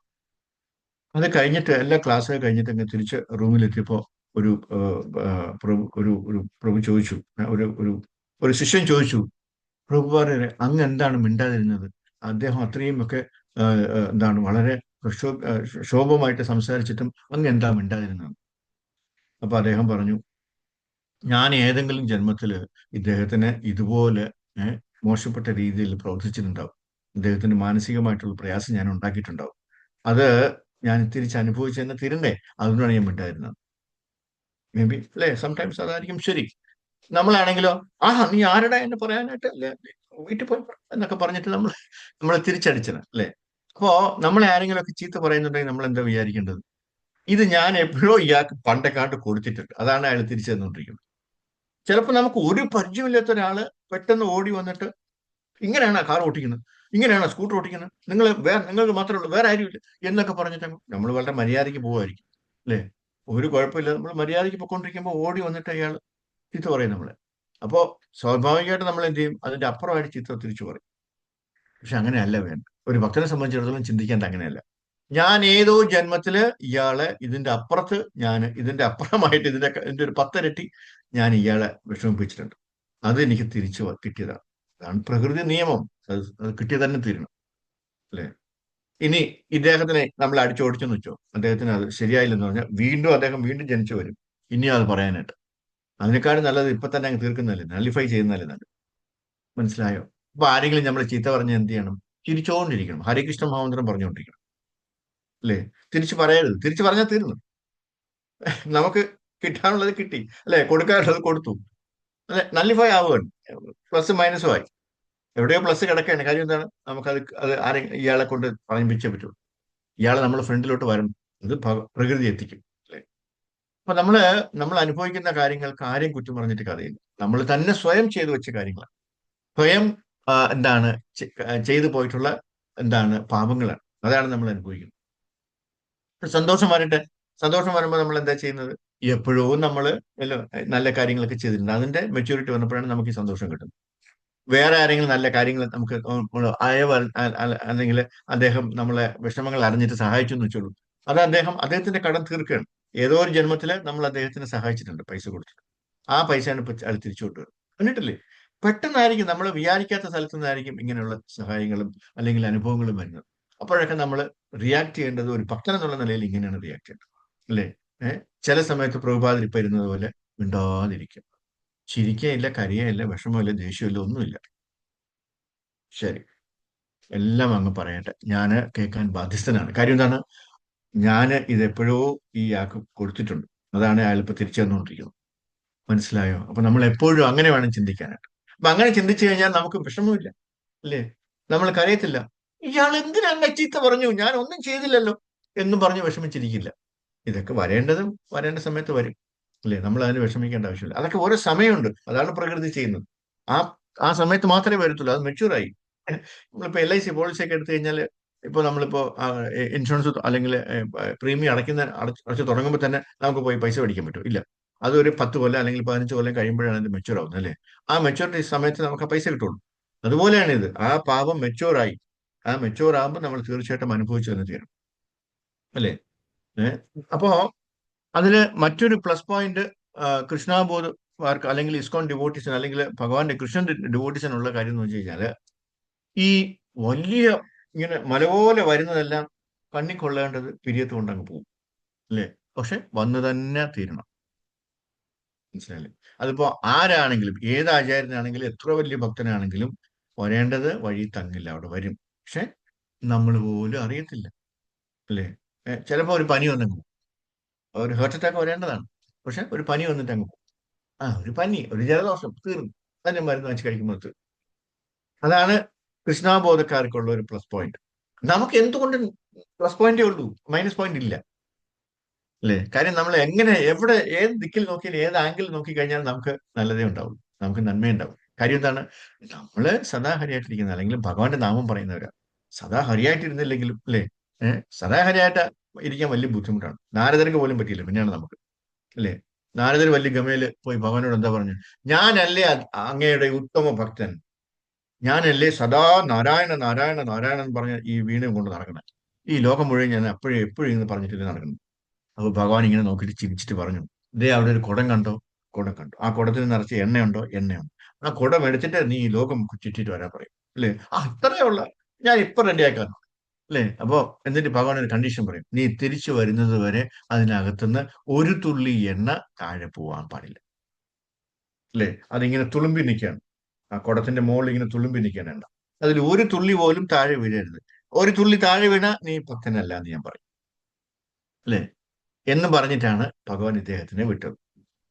അത് കഴിഞ്ഞിട്ട് എല്ലാ ക്ലാസ്സൊക്കെ കഴിഞ്ഞിട്ട് അങ്ങ് തിരിച്ച് റൂമിലെത്തിയപ്പോ ഒരു പ്രഭു ചോദിച്ചു, ഒരു ഒരു ഒരു ശിഷ്യൻ ചോദിച്ചു, പ്രഭുപാദരെ അങ്ങ് എന്താണ് മിണ്ടാതിരുന്നത്? അദ്ദേഹം അത്രയും ഒക്കെ എന്താണ് വളരെ ക്ഷോഭമായിട്ട് സംസാരിച്ചിട്ടും അങ്ങ് എന്താ മിണ്ടാതിരുന്നത്? അപ്പൊ അദ്ദേഹം പറഞ്ഞു, ഞാൻ ഏതെങ്കിലും ജന്മത്തില് ഇദ്ദേഹത്തിന് ഇതുപോലെ മോശപ്പെട്ട രീതിയിൽ പ്രവർത്തിച്ചിട്ടുണ്ടാവും. അദ്ദേഹത്തിന് മാനസികമായിട്ടുള്ള പ്രയാസം ഞാൻ ഉണ്ടാക്കിയിട്ടുണ്ടാവും. അത് ഞാൻ തിരിച്ച് അനുഭവിച്ച് തന്നെ തീരണ്ടേ? അതുകൊണ്ടാണ് ഞാൻ മിണ്ടായിരുന്നത്. മേ ബി അല്ലേ, സംടൈംസ് അതായിരിക്കും ശരി. നമ്മളാണെങ്കിലോ, നീ ആരടാ എന്നെ പറയാനായിട്ട്, അല്ലെ വീട്ടിൽ പോയി പറ" എന്നൊക്കെ പറഞ്ഞിട്ട് നമ്മളെ തിരിച്ചടിച്ചത് അല്ലേ? അപ്പോ നമ്മളെ ആരെങ്കിലും ഒക്കെ ചീത്ത പറയുന്നുണ്ടെങ്കിൽ നമ്മൾ എന്താ വിചാരിക്കേണ്ടത്? ഇത് ഞാൻ എപ്പോഴോ ഇയാൾക്ക് പണ്ടെക്കാണ്ട് കൊടുത്തിട്ടുണ്ട്, അതാണ് അയാൾ തിരിച്ചു തന്നുകൊണ്ടിരിക്കുന്നത്. ചിലപ്പോൾ നമുക്ക് ഒരു പരിചയമില്ലാത്ത ഒരാള് പെട്ടെന്ന് ഓടി വന്നിട്ട്, ഇങ്ങനെയാണോ കാർ ഓട്ടിക്കുന്നത്, ഇങ്ങനെയാണോ സ്കൂട്ടർ ഓട്ടിക്കുന്നത്, നിങ്ങൾക്ക് മാത്രമേ ഉള്ളൂ, വേറെ ആരുമില്ല എന്നൊക്കെ പറഞ്ഞിട്ട് നമ്മൾ വളരെ മര്യാദയ്ക്ക് പോവുമായിരിക്കും അല്ലേ? ഒരു കുഴപ്പമില്ല, നമ്മൾ മര്യാദയ്ക്ക് പൊയ്ക്കൊണ്ടിരിക്കുമ്പോൾ ഓടി വന്നിട്ട് അയാൾ ചീത്ത പറയും നമ്മളെ. അപ്പോ സ്വാഭാവികമായിട്ട് നമ്മൾ എന്ത് ചെയ്യും? അതിന്റെ അപ്പുറമായിട്ട് ചീത്ത തിരിച്ചു പറയും. പക്ഷെ അങ്ങനെയല്ല വേണ്ട. ഒരു ഭക്തനെ സംബന്ധിച്ചിടത്തോളം ചിന്തിക്കേണ്ട അങ്ങനെയല്ല. ഞാൻ ഏതോ ജന്മത്തില് ഇയാളെ ഇതിന്റെ അപ്പുറമായിട്ട് ഇതിന്റെ ഒരു പത്തിരട്ടി ഞാൻ ഇയാളെ വിഷമിപ്പിച്ചിട്ടുണ്ട്. അത് എനിക്ക് തിരിച്ചു കിട്ടിയതാണ്. അതാണ് പ്രകൃതി നിയമം. അത് കിട്ടിയ തന്നെ തീരണം അല്ലെ? ഇനി ഇദ്ദേഹത്തിനെ നമ്മൾ അടിച്ചോടിച്ചെന്ന് വെച്ചോ, അദ്ദേഹത്തിന് അത് ശരിയായില്ലെന്ന് പറഞ്ഞാൽ അദ്ദേഹം വീണ്ടും ജനിച്ചു വരും, ഇനിയും അത് പറയാനായിട്ട്. അതിനേക്കാളും നല്ലത് ഇപ്പൊ തന്നെ അങ്ങ് തീർക്കുന്നതല്ലേ, നള്ളിഫൈ ചെയ്യുന്നതല്ലേ നല്ലത്. മനസ്സിലായോ? അപ്പൊ ആരെങ്കിലും നമ്മൾ ചീത്ത പറഞ്ഞ് എന്ത് ചെയ്യണം? ചിരിച്ചോണ്ടിരിക്കണം, ഹരേ കൃഷ്ണ മഹാമന്ത്രം പറഞ്ഞുകൊണ്ടിരിക്കണം അല്ലേ? തിരിച്ചു പറയരുത്. തിരിച്ചു പറഞ്ഞാൽ തീർന്നു. നമുക്ക് കിട്ടാനുള്ളത് കിട്ടി അല്ലെ, കൊടുക്കാനുള്ളത് കൊടുത്തു അല്ലെ, നള്ളിഫൈ ആവുകയാണ്. പ്ലസ് മൈനസും ആയി. എവിടെയോ പ്ലസ് കിടക്കുകയാണ്. കാര്യം എന്താണ്? അത് ഇയാളെ കൊണ്ട് പറയിപ്പിച്ചേ പറ്റുള്ളൂ. ഇയാളെ നമ്മൾ ഫ്രണ്ടിലോട്ട് വരണം. ഇത് പ്രകൃതി എത്തിക്കും അല്ലെ? അപ്പൊ നമ്മൾ അനുഭവിക്കുന്ന കാര്യങ്ങൾക്ക് ആരെയും കുറ്റം പറഞ്ഞിട്ട് കഥയില്ല. നമ്മൾ തന്നെ സ്വയം ചെയ്തു വെച്ച കാര്യങ്ങളാണ്. സ്വയം എന്താണ് ചെയ്തു പോയിട്ടുള്ള പാപങ്ങളാണ്. അതാണ് നമ്മൾ അനുഭവിക്കുന്നത്. സന്തോഷം വരട്ടെ. സന്തോഷം വരുമ്പോൾ നമ്മൾ എന്താ ചെയ്യുന്നത്? എപ്പോഴും നമ്മൾ നല്ല കാര്യങ്ങളൊക്കെ ചെയ്തിട്ടുണ്ട്. അതിന്റെ മെച്യൂരിറ്റി വന്നപ്പോഴാണ് നമുക്ക് ഈ സന്തോഷം കിട്ടുന്നത്. വേറെ ആരെങ്കിലും നല്ല കാര്യങ്ങൾ നമുക്ക് അല്ലെങ്കിൽ അദ്ദേഹം നമ്മളെ വിഷമങ്ങൾ അറിഞ്ഞിട്ട് സഹായിച്ചു എന്ന് വെച്ചോളൂ. അത് അദ്ദേഹത്തിന്റെ കടം തീർക്കുകയാണ്. ഏതോ ഒരു ജന്മത്തില് നമ്മൾ അദ്ദേഹത്തിന് സഹായിച്ചിട്ടുണ്ട്, പൈസ കൊടുത്തിട്ട്. ആ പൈസയാണ് ഇപ്പൊ അയാൾ തിരിച്ചു കൊണ്ടുവരും. കണ്ടിട്ടില്ലേ? പെട്ടെന്നായിരിക്കും, നമ്മൾ വിചാരിക്കാത്ത സ്ഥലത്തു നിന്നായിരിക്കും ഇങ്ങനെയുള്ള സഹായങ്ങളും അല്ലെങ്കിൽ അനുഭവങ്ങളും വരുന്നത്. അപ്പോഴൊക്കെ നമ്മൾ റിയാക്ട് ചെയ്യേണ്ടത്, ഒരു ഭക്തൻ എന്നുള്ള നിലയിൽ ഇങ്ങനെയാണ് റിയാക്ട് ചെയ്യേണ്ടത് അല്ലേ? ചില സമയത്ത് പ്രഭുപാദർ ഇപ്പൊ ഇരുന്നത് പോലെ മിണ്ടാതിരിക്കും. ചിരിക്കുകയില്ല, കരയുകയില്ല, വിഷമമില്ല, ദേഷ്യമില്ല, ഒന്നുമില്ല. ശരി, എല്ലാം അങ്ങ് പറയട്ടെ, ഞാൻ കേൾക്കാൻ ബാധ്യസ്ഥനാണ്. കാര്യം എന്താണ്? ഞാൻ ഇതെപ്പോഴോ ഈ ആൾക്ക് കൊടുത്തിട്ടുണ്ട്. അതാണ് അയാൾ ഇപ്പൊ തിരിച്ചു തന്നുകൊണ്ടിരിക്കുന്നത്. മനസ്സിലായോ? അപ്പൊ നമ്മൾ എപ്പോഴും അങ്ങനെ വേണം ചിന്തിക്കാനായിട്ട്. അപ്പൊ അങ്ങനെ ചിന്തിച്ചു കഴിഞ്ഞാൽ നമുക്ക് വിഷമമില്ല അല്ലേ? നമ്മൾ കരയത്തില്ല. ഇയാൾ എന്തിനാ എന്നെ ചീത്ത പറഞ്ഞു, ഞാൻ ഒന്നും ചെയ്തില്ലല്ലോ എന്നും പറഞ്ഞ് വിഷമിച്ചിരിക്കില്ല. ഇതൊക്കെ വരേണ്ട സമയത്ത് വരും അല്ലേ? നമ്മൾ അതിന് വിഷമിക്കേണ്ട ആവശ്യമില്ല. അതൊക്കെ ഓരോ സമയമുണ്ട്. അതാണ് പ്രകൃതി ചെയ്യുന്നത്. ആ ആ സമയത്ത് മാത്രമേ വരത്തുള്ളൂ. അത് മെച്യൂറായി. നമ്മളിപ്പോ LIC പോളിസി ഒക്കെ എടുത്തു കഴിഞ്ഞാൽ, ഇപ്പൊ നമ്മളിപ്പോ ഇൻഷുറൻസ് അല്ലെങ്കിൽ പ്രീമിയം അടച്ചു തുടങ്ങുമ്പോൾ തന്നെ നമുക്ക് പോയി പൈസ മേടിക്കാൻ പറ്റും? ഇല്ല. അതൊരു 10 കൊല്ലം അല്ലെങ്കിൽ 15 കൊല്ലം കഴിയുമ്പോഴാണ് അത് മെച്യൂർ ആവുന്നത് അല്ലേ? ആ മെച്യൂരിറ്റി സമയത്ത് നമുക്ക് ആ പൈസ കിട്ടുള്ളൂ. അതുപോലെയാണ് ഇത്. ആ പാപം മെച്യൂറായി. ആ മെച്യൂർ ആകുമ്പോൾ നമ്മൾ തീർച്ചയായിട്ടും അനുഭവിച്ചു തന്നെ തീരും അല്ലേ? ഏഹ് അപ്പോ അതില് മറ്റൊരു പ്ലസ് പോയിന്റ്, കൃഷ്ണബോധക്കാർക്ക് അല്ലെങ്കിൽ ഇസ്കോൺ ഡിവോട്ടീസിന് അല്ലെങ്കിൽ ഭഗവാന്റെ കൃഷ്ണൻ ഡിവോട്ടീസിനുള്ള കാര്യം എന്ന് വെച്ച് കഴിഞ്ഞാല്, ഈ വലിയ ഇങ്ങനെ മല പോലെ വരുന്നതെല്ലാം കണ്ണി കൊള്ളേണ്ടത് പിരിയത്ത് കൊണ്ട് അങ്ങ് പോകും അല്ലേ? പക്ഷെ വന്നു തന്നെ തീരണം. മനസ്സിലായില്ലേ? അതിപ്പോ ആരാണെങ്കിലും, ഏത് ആചാര്യനാണെങ്കിലും, എത്ര വലിയ ഭക്തനാണെങ്കിലും വരേണ്ടത് വഴി തങ്ങില്ല, അവിടെ വരും. പക്ഷെ നമ്മൾ പോലും അറിയത്തില്ല അല്ലേ? ചിലപ്പോ ഒരു പനി വന്നങ്ങ് പോകും. ഒരു ഹാർട്ട് അറ്റാക്ക് വരേണ്ടതാണ്. പക്ഷെ ഒരു പനി വന്നിട്ട് അങ്ങ് പോകും. ഒരു പനി, ഒരു ജലദോഷം, തീർന്നു. അതിന്റെ മരുന്ന് വെച്ച് കഴിക്കുമ്പോൾ തീർന്നു. അതാണ് കൃഷ്ണബോധക്കാർക്കുള്ള ഒരു പ്ലസ് പോയിന്റ്. നമുക്ക് എന്തുകൊണ്ട് പ്ലസ് പോയിന്റേ ഉള്ളൂ, മൈനസ് പോയിന്റ് ഇല്ല അല്ലേ? കാര്യം നമ്മൾ എങ്ങനെ, എവിടെ, ഏത് ദിക്കിൽ നോക്കിയാൽ, ഏത് ആംഗിൾ നോക്കി കഴിഞ്ഞാൽ നമുക്ക് നല്ലതേ ഉണ്ടാവും, നമുക്ക് നന്മയുണ്ടാവും. കാര്യം എന്താണ്? നമ്മള് സദാ ഹരിയായിട്ടിരിക്കുന്ന, അല്ലെങ്കിൽ ഭഗവാന്റെ നാമം പറയുന്നവരാ. സദാ ഹരിയായിട്ടിരുന്നില്ലെങ്കിലും അല്ലേ? സദാ ഹരിയായിട്ട് ഇരിക്കാൻ വലിയ ബുദ്ധിമുട്ടാണ്. നാരദർക്ക് പോലും പറ്റിയില്ല, പിന്നെയാണ് നമുക്ക് അല്ലേ? നാരദർ വലിയ ഗമയില് പോയി ഭഗവാനോട് എന്താ പറഞ്ഞു? ഞാനല്ലേ അങ്ങയുടെ ഉത്തമ ഭക്തൻ, ഞാനല്ലേ സദാ നാരായണ നാരായണ നാരായണൻ എന്ന് പറഞ്ഞ് ഈ വീണയും കൊണ്ട് നടക്കണം, ഈ ലോകം മുഴുവൻ ഞാൻ എപ്പോഴും എപ്പോഴും ഇങ്ങനെ പറഞ്ഞിട്ടില്ല നടക്കുന്നു. അപ്പൊ ഭഗവാൻ ഇങ്ങനെ നോക്കിയിട്ട് ചിരിച്ചിട്ട് പറഞ്ഞു, ദേ അവിടെ ഒരു കുടം കണ്ടോ? കുടം കണ്ടു. ആ കുടത്തിൽ നിറച്ച് എണ്ണയുണ്ടോ? എണ്ണയുണ്ട്. ആ കുടം എടുത്തിട്ട് നീ ഈ ലോകം ചുറ്റിട്ട് വരാൻ പറയും അല്ലേ? ഇത്രയേ ഉള്ള, ഞാൻ ഇപ്പൊ റെഡിയാക്കാൻ അല്ലേ? അപ്പോ എന്നിട്ട് ഭഗവാൻ ഒരു കണ്ടീഷൻ പറയും, നീ തിരിച്ചു വരുന്നത് വരെ അതിനകത്തുനിന്ന് ഒരു തുള്ളി എണ്ണ താഴെ പോവാൻ പാടില്ല അല്ലേ? അതിങ്ങനെ തുളുമ്പി നിൽക്കുകയാണ്. ആ കുടത്തിന്റെ മുകളിൽ ഇങ്ങനെ തുളുമ്പി നിൽക്കുകയാണ് എണ്ണ. അതിൽ ഒരു തുള്ളി പോലും താഴെ വീഴരുത്. ഒരു തുള്ളി താഴെ വീണ നീ ഭക്തനല്ല എന്ന് ഞാൻ പറയും, അല്ലേ? എന്ന് പറഞ്ഞിട്ടാണ് ഭഗവാൻ ഇദ്ദേഹത്തിനെ വിട്ടത്.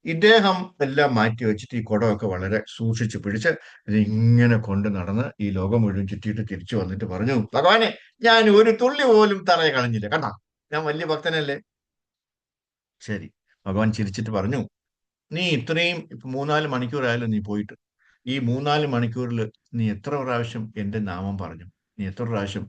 ഇദ്ദേഹം എല്ലാം മാറ്റി വെച്ചിട്ട് ഈ കുടമൊക്കെ വളരെ സൂക്ഷിച്ച് പിടിച്ച് ഇതിങ്ങനെ കൊണ്ട് നടന്ന് ഈ ലോകം മുഴുവൻ ചുറ്റിയിട്ട് തിരിച്ചു വന്നിട്ട് പറഞ്ഞു, ഭഗവാനെ, ഞാൻ ഒരു തുള്ളി പോലും തറയെ കളഞ്ഞില്ല, കണ്ടാ, ഞാൻ വലിയ ഭക്തനല്ലേ. ശരി. ഭഗവാൻ ചിരിച്ചിട്ട് പറഞ്ഞു, നീ ഇത്രയും ഇപ്പൊ 3-4 മണിക്കൂറായാലും നീ പോയിട്ട്, ഈ 3-4 മണിക്കൂറിൽ നീ എത്ര പ്രാവശ്യം എന്റെ നാമം പറഞ്ഞു? നീ എത്ര പ്രാവശ്യം?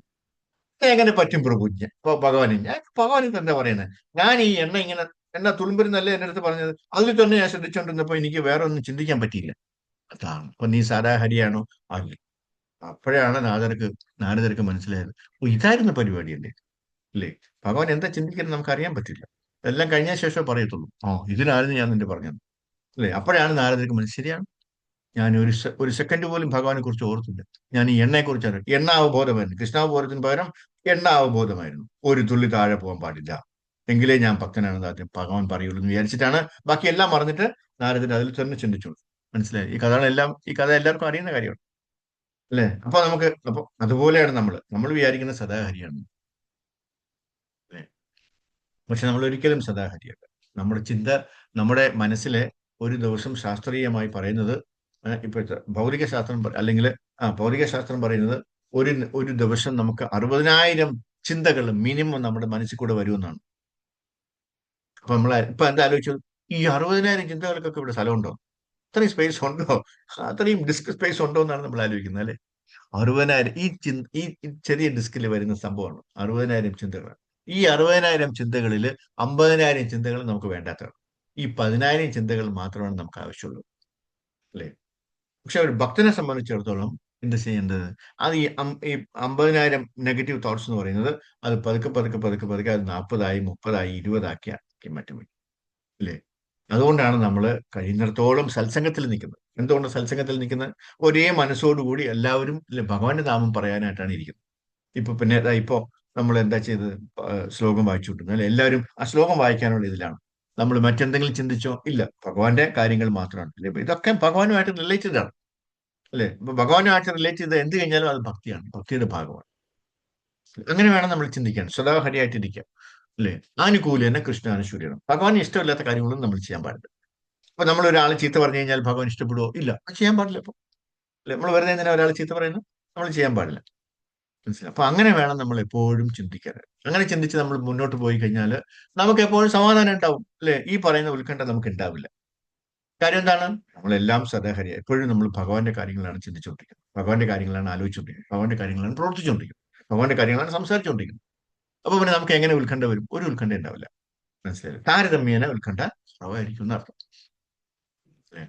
എങ്ങനെ പറ്റും പ്രഭു? ഇപ്പൊ ഭഗവാനെ, ഭഗവാൻ ഇത് എന്താ പറയുന്നത്? ഞാൻ ഈ എണ്ണ ഇങ്ങനെ എണ്ണ തുളുമ്പരുന്നല്ലേ എന്റെ അടുത്ത് പറഞ്ഞത്, അതിൽ തന്നെ ഞാൻ ശ്രദ്ധിച്ചുകൊണ്ടിരുന്നപ്പോ എനിക്ക് വേറെ ഒന്നും ചിന്തിക്കാൻ പറ്റിയില്ല. അതാണ്. അപ്പൊ നീ സാധാ ഹരിയാണോ? അല്ല. അപ്പോഴാണ് നാരദർക്ക് മനസ്സിലായത്, ഓ, ഇതായിരുന്നു പരിപാടിയല്ലേ, അല്ലേ? ഭഗവാൻ എന്താ ചിന്തിക്കുന്നത് നമുക്ക് അറിയാൻ പറ്റില്ല. എല്ലാം കഴിഞ്ഞ ശേഷം പറയത്തുള്ളൂ, ഇതിനായിരുന്നു ഞാൻ നിന്റെ പറഞ്ഞത്, അല്ലേ? അപ്പോഴാണ് നാരദർക്ക് ശരിയാണ്, ഞാൻ ഒരു സെക്കൻഡ് പോലും ഭഗവാനെ കുറിച്ച് ഓർത്തില്ല. ഞാൻ ഈ എണ്ണയെ കുറിച്ചാണ്, എണ്ണ അവബോധമായിരുന്നു, കൃഷ്ണാവബോധത്തിന് പകരം എണ്ണ അവബോധമായിരുന്നു. ഒരു തുള്ളി താഴെ പോകാൻ പാടില്ല, എങ്കിലേ ഞാൻ ഭക്തനാണെന്ന് ആദ്യം ഭഗവാൻ പറയുള്ളൂ എന്ന് വിചാരിച്ചിട്ടാണ് ബാക്കി എല്ലാം മറന്നിട്ട് നാരദൻ അതിൽ തന്നെ ചിന്തിച്ചോളൂ. മനസ്സിലായി? ഈ കഥ എല്ലാവർക്കും അറിയുന്ന കാര്യമാണ്, അല്ലേ? അപ്പൊ അതുപോലെയാണ് നമ്മൾ വിചാരിക്കുന്ന സദാഹരിയാണ്, അല്ലേ? പക്ഷെ നമ്മൾ ഒരിക്കലും സദാഹരിയല്ല. നമ്മുടെ ചിന്ത, നമ്മുടെ മനസ്സിലെ ഒരു ദിവസം ശാസ്ത്രീയമായി പറയുന്നത്, ഇപ്പോഴത്തെ ഭൗതിക ശാസ്ത്രം അല്ലെങ്കിൽ ഭൗതിക ശാസ്ത്രം പറയുന്നത്, ഒരു ഒരു ദിവസം നമുക്ക് 60,000 ചിന്തകൾ മിനിമം നമ്മുടെ മനസ്സിൽ കൂടെ വരുമെന്നാണ്. അപ്പൊ ഇപ്പൊ എന്താ ആലോചിച്ചത്? ഈ 60,000 ചിന്തകൾക്കൊക്കെ ഇവിടെ സ്ഥലമുണ്ടോ? അത്രയും സ്പേസ് ഉണ്ടോ? അത്രയും ഡിസ്ക് സ്പേസ് ഉണ്ടോ എന്നാണ് നമ്മൾ ആലോചിക്കുന്നത്, അല്ലെ? 60,000 ഈ ചെറിയ ഡിസ്കിൽ വരുന്ന സംഭവമാണ് 60,000 ചിന്തകൾ. ഈ 60,000 ചിന്തകളിൽ 50,000 ചിന്തകൾ നമുക്ക് വേണ്ടാത്തതാണ്. ഈ 10,000 ചിന്തകൾ മാത്രമാണ് നമുക്ക് ആവശ്യമുള്ളൂ, അല്ലെ? പക്ഷെ ഒരു ഭക്തനെ സംബന്ധിച്ചിടത്തോളം എന്ത് ചെയ്യേണ്ടത്? അത് ഈ 50,000 നെഗറ്റീവ് തോട്ട്സ് എന്ന് പറയുന്നത്, അത് പതുക്കെ പതുക്കെ പതുക്കെ പതുക്കെ അത് 40 30 20 ആക്കി മാറ്റി, അല്ലേ? അതുകൊണ്ടാണ് നമ്മൾ കഴിയുന്നിടത്തോളം സത്സംഗത്തിൽ നിൽക്കുന്നത്. എന്തുകൊണ്ട് സത്സംഗത്തിൽ നിൽക്കുന്നത്? ഒരേ മനസ്സോടുകൂടി എല്ലാവരും, അല്ലെ, ഭഗവാന്റെ നാമം പറയാനായിട്ടാണ് ഇരിക്കുന്നത്. പിന്നെ ഇപ്പോ നമ്മൾ എന്താ ചെയ്തത്? ശ്ലോകം വായിച്ചുകൊണ്ടിരുന്നു, അല്ലെ? എല്ലാവരും ആ ശ്ലോകം വായിക്കാനുള്ള ഇതിലാണ്. നമ്മൾ മറ്റെന്തെങ്കിലും ചിന്തിച്ചോ? ഇല്ല, ഭഗവാന്റെ കാര്യങ്ങൾ മാത്രമാണ്, അല്ലെ? ഇതൊക്കെ ഭഗവാനുമായിട്ട് റിലേറ്റഡ് ആണ്, അല്ലെ? ഇപ്പൊ ഭഗവാനുമായിട്ട് റിലേറ്റ് ചെയ്ത് എന്ത് കഴിഞ്ഞാലും അത് ഭക്തിയാണ്, ഭക്തിയുടെ ഭാഗമാണ്. അങ്ങനെ വേണം നമ്മൾ ചിന്തിക്കാൻ, സദാഹരിയായിട്ടിരിക്കുക, അല്ലെ? ആനുകൂല്യന കൃഷ്ണാനുശൂര്യണം. ഭഗവാന് ഇഷ്ടമില്ലാത്ത കാര്യങ്ങളൊന്നും നമ്മൾ ചെയ്യാൻ പാടില്ല. അപ്പൊ നമ്മൾ ഒരാൾ ചീത്ത പറഞ്ഞു കഴിഞ്ഞാൽ ഭഗവാൻ ഇഷ്ടപ്പെടുവോ? ഇല്ല, അത് ചെയ്യാൻ പാടില്ല. അപ്പൊ, അല്ലെ, നമ്മൾ വെറുതെ എന്തിനാ ഒരാൾ ചീത്ത പറയുന്നത്? നമ്മൾ ചെയ്യാൻ പാടില്ല. മനസ്സിലായി? അപ്പൊ അങ്ങനെ വേണം നമ്മൾ എപ്പോഴും ചിന്തിക്കാൻ. അങ്ങനെ ചിന്തിച്ച് നമ്മൾ മുന്നോട്ട് പോയി കഴിഞ്ഞാൽ നമുക്ക് എപ്പോഴും സമാധാനം ഉണ്ടാവും, അല്ലെ? ഈ പറയുന്ന ഉത്കണ്ഠ നമുക്ക് ഉണ്ടാവില്ല. കാര്യം എന്താണ്? നമ്മളെല്ലാം സദാഹരിയ, എപ്പോഴും നമ്മൾ ഭഗവാന്റെ കാര്യങ്ങളാണ് ചിന്തിച്ചുകൊണ്ടിരിക്കുന്നത്, ഭഗവാന്റെ കാര്യങ്ങളാണ് ആലോചിച്ചുകൊണ്ടിരിക്കുന്നത്, ഭഗവാന്റെ കാര്യങ്ങളാണ് പ്രവർത്തിച്ചുകൊണ്ടിരിക്കുന്നത്, ഭഗവാന്റെ കാര്യങ്ങളാണ് സംസാരിച്ചുകൊണ്ടിരിക്കുന്നത്. അപ്പൊ പിന്നെ നമുക്ക് എങ്ങനെ ഉത്കണ്ഠ വരും? ഒരു ഉത്കണ്ഠ ഉണ്ടാവില്ല. മനസ്സിലായി? താരതമ്യേന ഉത്കണ്ഠ കുറവായിരിക്കും എന്നർത്ഥം, അല്ലേ?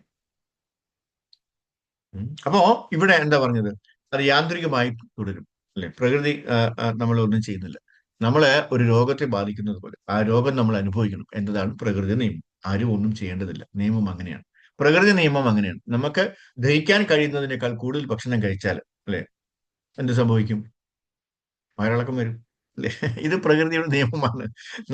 അപ്പോ ഇവിടെ എന്താ പറഞ്ഞത്? അത് യാന്ത്രികമായി തുടരും, അല്ലെ? പ്രകൃതി നമ്മളൊന്നും ചെയ്യുന്നില്ല. നമ്മളെ ഒരു രോഗത്തെ ബാധിക്കുന്നത് പോലെ ആ രോഗം നമ്മൾ അനുഭവിക്കണം എന്നതാണ് പ്രകൃതി നിയമം. ആരും ഒന്നും ചെയ്യേണ്ടതില്ല, നിയമം അങ്ങനെയാണ്. പ്രകൃതി നിയമം അങ്ങനെയാണ്. നമുക്ക് ദഹിക്കാൻ കഴിയുന്നതിനേക്കാൾ കൂടുതൽ ഭക്ഷണം കഴിച്ചാൽ, അല്ലെ, എന്ത് സംഭവിക്കും? വയറിളക്കം വരും, അല്ലെ? ഇത് പ്രകൃതിയുടെ നിയമമാണ്.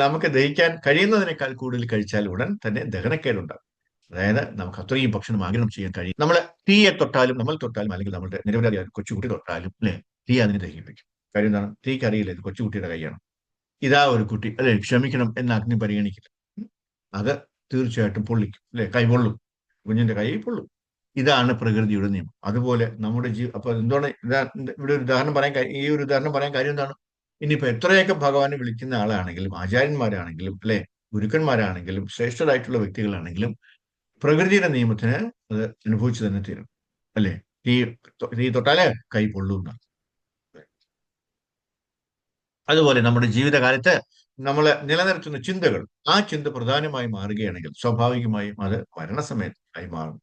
നമുക്ക് ദഹിക്കാൻ കഴിയുന്നതിനേക്കാൾ കൂടുതൽ കഴിച്ചാൽ ഉടൻ തന്നെ ദഹനക്കേടുണ്ടാകും. അതായത് നമുക്ക് അത്രയും ഭക്ഷണം ആഗിരണം ചെയ്യാൻ കഴിയും. നമ്മൾ തീയെ തൊട്ടാലും, നമ്മൾ തൊട്ടാലും, അല്ലെങ്കിൽ നമ്മുടെ നിരവധി കൊച്ചുകുട്ടി തൊട്ടാലും, അല്ലെ, തീ അതിനെ ദഹിപ്പിക്കും. കാര്യം എന്താണ്? തീക്ക് അറിയില്ല ഇത് കൊച്ചുകുട്ടിയുടെ കൈയാണ്. ഇതാ ഒരു കുട്ടി, അല്ലെ, ക്ഷമിക്കണം എന്ന് അഗ്നി പരിഗണിക്കില്ല. അത് തീർച്ചയായിട്ടും പൊള്ളിക്കും, അല്ലെ? കൈ പൊള്ളും, കുഞ്ഞിന്റെ കൈ പൊള്ളും. ഇതാണ് പ്രകൃതിയുടെ നിയമം. അതുപോലെ നമ്മുടെ അപ്പൊ എന്താണ് ഇവിടെ ഒരു ഉദാഹരണം പറയാൻ ഈ ഒരു ഉദാഹരണം പറയാൻ കാര്യം എന്താണ്? ഇനിയിപ്പോ എത്രയൊക്കെ ഭഗവാനെ വിളിക്കുന്ന ആളാണെങ്കിലും, ആചാര്യന്മാരാണെങ്കിലും, അല്ലെ, ഗുരുക്കന്മാരാണെങ്കിലും, ശ്രേഷ്ഠരായിട്ടുള്ള വ്യക്തികളാണെങ്കിലും, പ്രകൃതിയുടെ നിയമത്തിന് അത് അനുഭവിച്ചു തന്നെ തീരും, അല്ലെ? തീ തീ തൊട്ടാല് കൈ പൊള്ളുന്ന. അതുപോലെ നമ്മുടെ ജീവിതകാലത്ത് നമ്മൾ നിലനിർത്തുന്ന ചിന്തകൾ, ആ ചിന്ത പ്രധാനമായി മാറുകയാണെങ്കിൽ സ്വാഭാവികമായും അത് മരണസമയത്തായി മാറും.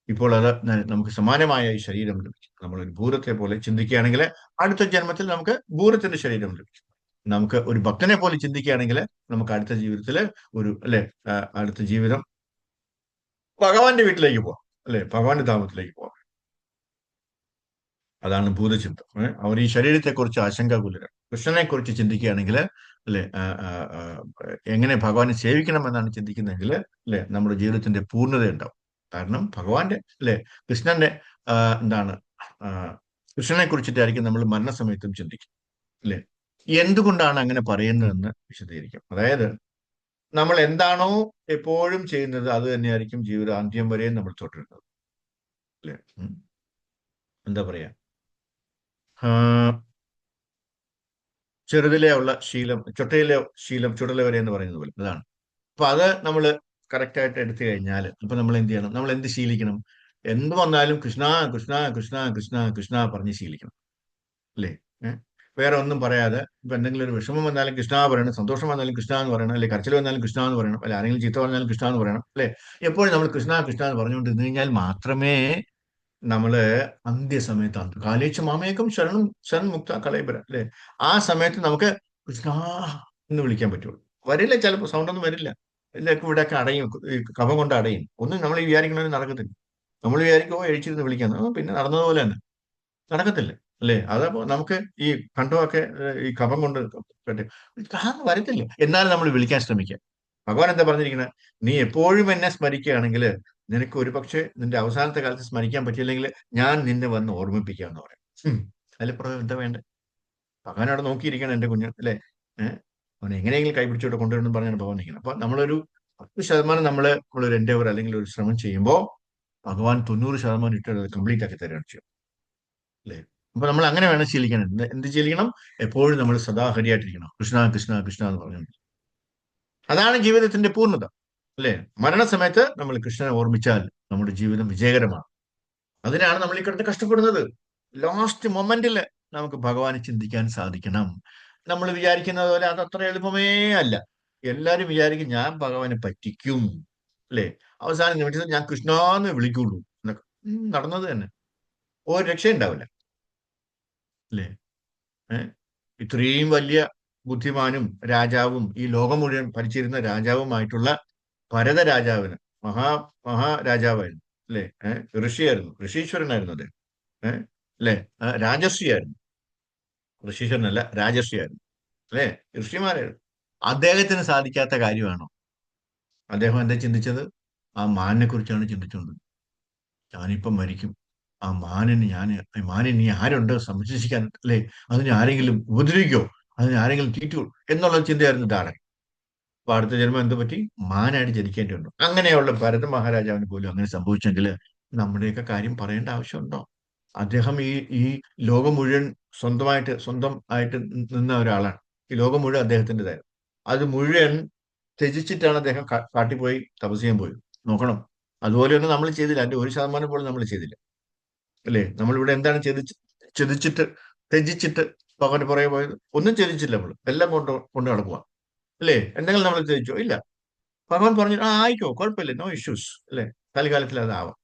ഇപ്പോൾ അത് നമുക്ക് സമാനമായ ഈ ശരീരം ലഭിക്കും. നമ്മളൊരു ഭൂതത്തെ പോലെ ചിന്തിക്കുകയാണെങ്കിൽ അടുത്ത ജന്മത്തിൽ നമുക്ക് ഭൂതത്തിന്റെ ശരീരം ലഭിക്കും. നമുക്ക് ഒരു ഭക്തനെ പോലെ ചിന്തിക്കുകയാണെങ്കിൽ നമുക്ക് അടുത്ത ജീവിതത്തിൽ അല്ലെ, അടുത്ത ജീവിതം ഭഗവാന്റെ വീട്ടിലേക്ക് പോവാം, അല്ലെ, ഭഗവാന്റെ ധാമത്തിലേക്ക് പോവാം. അതാണ് ഭൂതചിന്ത. അവർ ഈ ശരീരത്തെക്കുറിച്ച് ആശങ്കാകുലരാണ്. കൃഷ്ണനെ കുറിച്ച് ചിന്തിക്കുകയാണെങ്കിൽ, അല്ലെ, എങ്ങനെ ഭഗവാനെ സേവിക്കണം എന്നാണ് ചിന്തിക്കുന്നതെങ്കിൽ, അല്ലെ, നമ്മുടെ ജീവിതത്തിന്റെ പൂർണ്ണത ഉണ്ടാവും. കാരണം ഭഗവാന്റെ, അല്ലെ, കൃഷ്ണന്റെ എന്താണ് കൃഷ്ണനെ കുറിച്ചിട്ടായിരിക്കും നമ്മൾ മരണസമയത്തും ചിന്തിക്കും. അല്ലെ? എന്തുകൊണ്ടാണ് അങ്ങനെ പറയുന്നതെന്ന് വിശദീകരിക്കും. അതായത് നമ്മൾ എന്താണോ എപ്പോഴും ചെയ്യുന്നത് അത് തന്നെയായിരിക്കും ജീവിതാന്ത്യം വരെയും നമ്മൾ തുടരുന്നത്. അല്ലെ? എന്താ പറയാ, ചെറുതിലെ ഉള്ള ശീലം ചൊട്ടയിലെ ശീലം ചുടല വരെ എന്ന് പറയുന്നത് പോലെ അതാണ്. അപ്പൊ അത് നമ്മൾ കറക്റ്റ് ആയിട്ട് എടുത്തു കഴിഞ്ഞാൽ ഇപ്പൊ നമ്മൾ എന്ത് ചെയ്യണം, നമ്മൾ എന്ത് ശീലിക്കണം? എന്ത് വന്നാലും കൃഷ്ണ കൃഷ്ണ കൃഷ്ണ കൃഷ്ണ കൃഷ്ണ പറഞ്ഞ് ശീലിക്കണം. അല്ലേ? ഏഹ് വേറെ ഒന്നും പറയാതെ, ഇപ്പൊ എന്തെങ്കിലും ഒരു വിഷമം വന്നാലും കൃഷ്ണ പറയണം, സന്തോഷം വന്നാലും കൃഷ്ണ എന്ന് പറയണം, അല്ലെ കരച്ചിൽ വന്നാലും കൃഷ്ണ എന്ന് പറയണം, അല്ലെ ആരെങ്കിലും ചീത്ത പറഞ്ഞാലും കൃഷ്ണ എന്ന് പറയണം. അല്ലെ? എപ്പോഴും നമ്മൾ കൃഷ്ണ കൃഷ്ണ എന്ന് പറഞ്ഞുകൊണ്ടിരുന്നു കഴിഞ്ഞാൽ മാത്രമേ നമ്മള് അന്ത്യസമയത്ത് കാലേച്ച മാമേകം ശരണം ശരൺ മുക്ത കളയബര, അല്ലെ, ആ സമയത്ത് നമുക്ക് കൃഷ്ണ എന്ന് വിളിക്കാൻ പറ്റുള്ളൂ. വരില്ല, ചിലപ്പോൾ സൗണ്ട് ഒന്നും വരില്ല. ഇതിലൊക്കെ ഇവിടെയൊക്കെ അടയും, ഈ കഫം കൊണ്ട് അടയും. ഒന്നും നമ്മൾ വിചാരിക്കണമെങ്കിൽ നടക്കത്തില്ല. നമ്മൾ വിചാരിക്കുമോ എഴിച്ചിരുന്ന് വിളിക്കാന്ന്, പിന്നെ നടന്നതുപോലെ തന്നെ നടക്കത്തില്ല. അല്ലേ? അതപ്പോ നമുക്ക് ഈ കണ്ടമൊക്കെ ഈ കഫം കൊണ്ട് വരത്തില്ല. എന്നാലും നമ്മൾ വിളിക്കാൻ ശ്രമിക്കുക. ഭഗവാൻ എന്താ പറഞ്ഞിരിക്കുന്നത്? നീ എപ്പോഴും എന്നെ സ്മരിക്കുകയാണെങ്കിൽ നിനക്ക് ഒരുപക്ഷെ നിന്റെ അവസാനത്തെ കാലത്ത് സ്മരിക്കാൻ പറ്റിയില്ലെങ്കിൽ ഞാൻ നിന്നെ വന്ന് ഓർമ്മിപ്പിക്കാന്ന് പറയാം. അതിലിപ്പുറം എന്താ വേണ്ടേ? ഭഗവാൻ അവിടെ നോക്കിയിരിക്കണം എന്റെ കുഞ്ഞ്, അല്ലെ? അവൻ എങ്ങനെയെങ്കിലും കൈപിടിച്ചോട്ട് കൊണ്ടുവരണം പറഞ്ഞാണ് ഭഗവാൻ നിൽക്കുന്നത്. അപ്പൊ നമ്മളൊരു 10% നമ്മളൊരു എൻഡേവർ അല്ലെങ്കിൽ ഒരു ശ്രമം ചെയ്യുമ്പോൾ ഭഗവാൻ 90% ഇട്ട് കംപ്ലീറ്റ് ആക്കി തരുകയാണ് ചെയ്യും. അല്ലേ? അപ്പൊ നമ്മൾ അങ്ങനെ വേണം ശീലിക്കാൻ. എന്ത് ശീലിക്കണം? എപ്പോഴും നമ്മൾ സദാ ഹരിയായിട്ടിരിക്കണം, കൃഷ്ണ കൃഷ്ണ കൃഷ്ണ എന്ന് പറഞ്ഞു. അതാണ് ജീവിതത്തിന്റെ പൂർണ്ണത. അല്ലെ? മരണസമയത്ത് നമ്മൾ കൃഷ്ണനെ ഓർമ്മിച്ചാൽ നമ്മുടെ ജീവിതം വിജയകരമാണ്. അതിനാണ് നമ്മൾ ഈ കിടന്ന് കഷ്ടപ്പെടുന്നത്. ലാസ്റ്റ് മൊമെന്റിൽ നമുക്ക് ഭഗവാനെ ചിന്തിക്കാൻ സാധിക്കണം. നമ്മൾ വിചാരിക്കുന്നത് പോലെ അത് അത്ര എളുപ്പമേ അല്ല. എല്ലാരും വിചാരിക്കും ഞാൻ ഭഗവാനെ പറ്റിക്കും, അല്ലെ, അവസാന നിമിഷത്തിൽ ഞാൻ കൃഷ്ണാന്ന് വിളിക്കുള്ളൂ എന്നൊക്കെ. നടന്നത് തന്നെ ഒരു രക്ഷയുണ്ടാവില്ല. അല്ലേ? ഇത്രയും വലിയ ബുദ്ധിമാനും രാജാവും ഈ ലോകം മുഴുവൻ ഭരിച്ചിരുന്ന രാജാവുമായിട്ടുള്ള ഭരത രാജാവിന്, മഹാരാജാവായിരുന്നു, അല്ലെ? ഋഷിയായിരുന്നു, ഋഷീശ്വരനായിരുന്നു അദ്ദേഹം. അല്ലെ? രാജർഷിയായിരുന്നു. ഋഷീശ്വരനല്ല, രാജർഷിയായിരുന്നു. അല്ലെ? ഋഷിമാരായിരുന്നു. അദ്ദേഹത്തിന് സാധിക്കാത്ത കാര്യമാണോ? അദ്ദേഹം എന്താ ചിന്തിച്ചത്? ആ മാനിനെ കുറിച്ചാണ് ചിന്തിച്ചുകൊണ്ട്, ഞാനിപ്പം മരിക്കും, ആ മാനിന് ഇനി ആരുണ്ട് സംരക്ഷിക്കാൻ, അല്ലെ? അതിനെ ആരെങ്കിലും ഉപദ്രവിക്കോ, അതിനെ ആരെങ്കിലും തീറ്റോ എന്നുള്ള ചിന്തയായിരുന്നു ധാരണ. അപ്പൊ അടുത്ത ജന്മം എന്ത് പറ്റി? മാനായിട്ട് ജനിക്കേണ്ടി വന്നു. അങ്ങനെയുള്ള ഭരത മഹാരാജാവിന് പോലും അങ്ങനെ സംഭവിച്ചെങ്കിൽ നമ്മുടെയൊക്കെ കാര്യം പറയേണ്ട ആവശ്യമുണ്ടോ? അദ്ദേഹം ഈ ഈ ലോകം മുഴുവൻ സ്വന്തം ആയിട്ട് നിന്ന ഒരാളാണ്. ഈ ലോകം മുഴുവൻ അദ്ദേഹത്തിൻ്റെതായിരുന്നു. അത് മുഴുവൻ ത്യജിച്ചിട്ടാണ് അദ്ദേഹം കാട്ടിൽ പോയി തപസ് ചെയ്യാൻ പോയി. നോക്കണം. അതുപോലെയൊന്നും നമ്മൾ ചെയ്തില്ല. അതിന്റെ 1% പോലും നമ്മൾ ചെയ്തില്ല. അല്ലേ? നമ്മളിവിടെ എന്താണ് ചെതിച്ചിട്ട് ത്യജിച്ചിട്ട് പകന്റെ പുറകെ പോയത്? ഒന്നും ചെതിച്ചില്ല. നമ്മൾ എല്ലാം കൊണ്ട് നടക്കുക. അല്ലേ? എന്തെങ്കിലും നമ്മൾ ത്യജിച്ചോ? ഇല്ല. ഭഗവാൻ പറഞ്ഞു, ആ ആയിക്കോ, കുഴപ്പമില്ല, നോ ഇഷ്യൂസ്, അല്ലേ? തൽക്കാലത്തിൽ അതാവാം.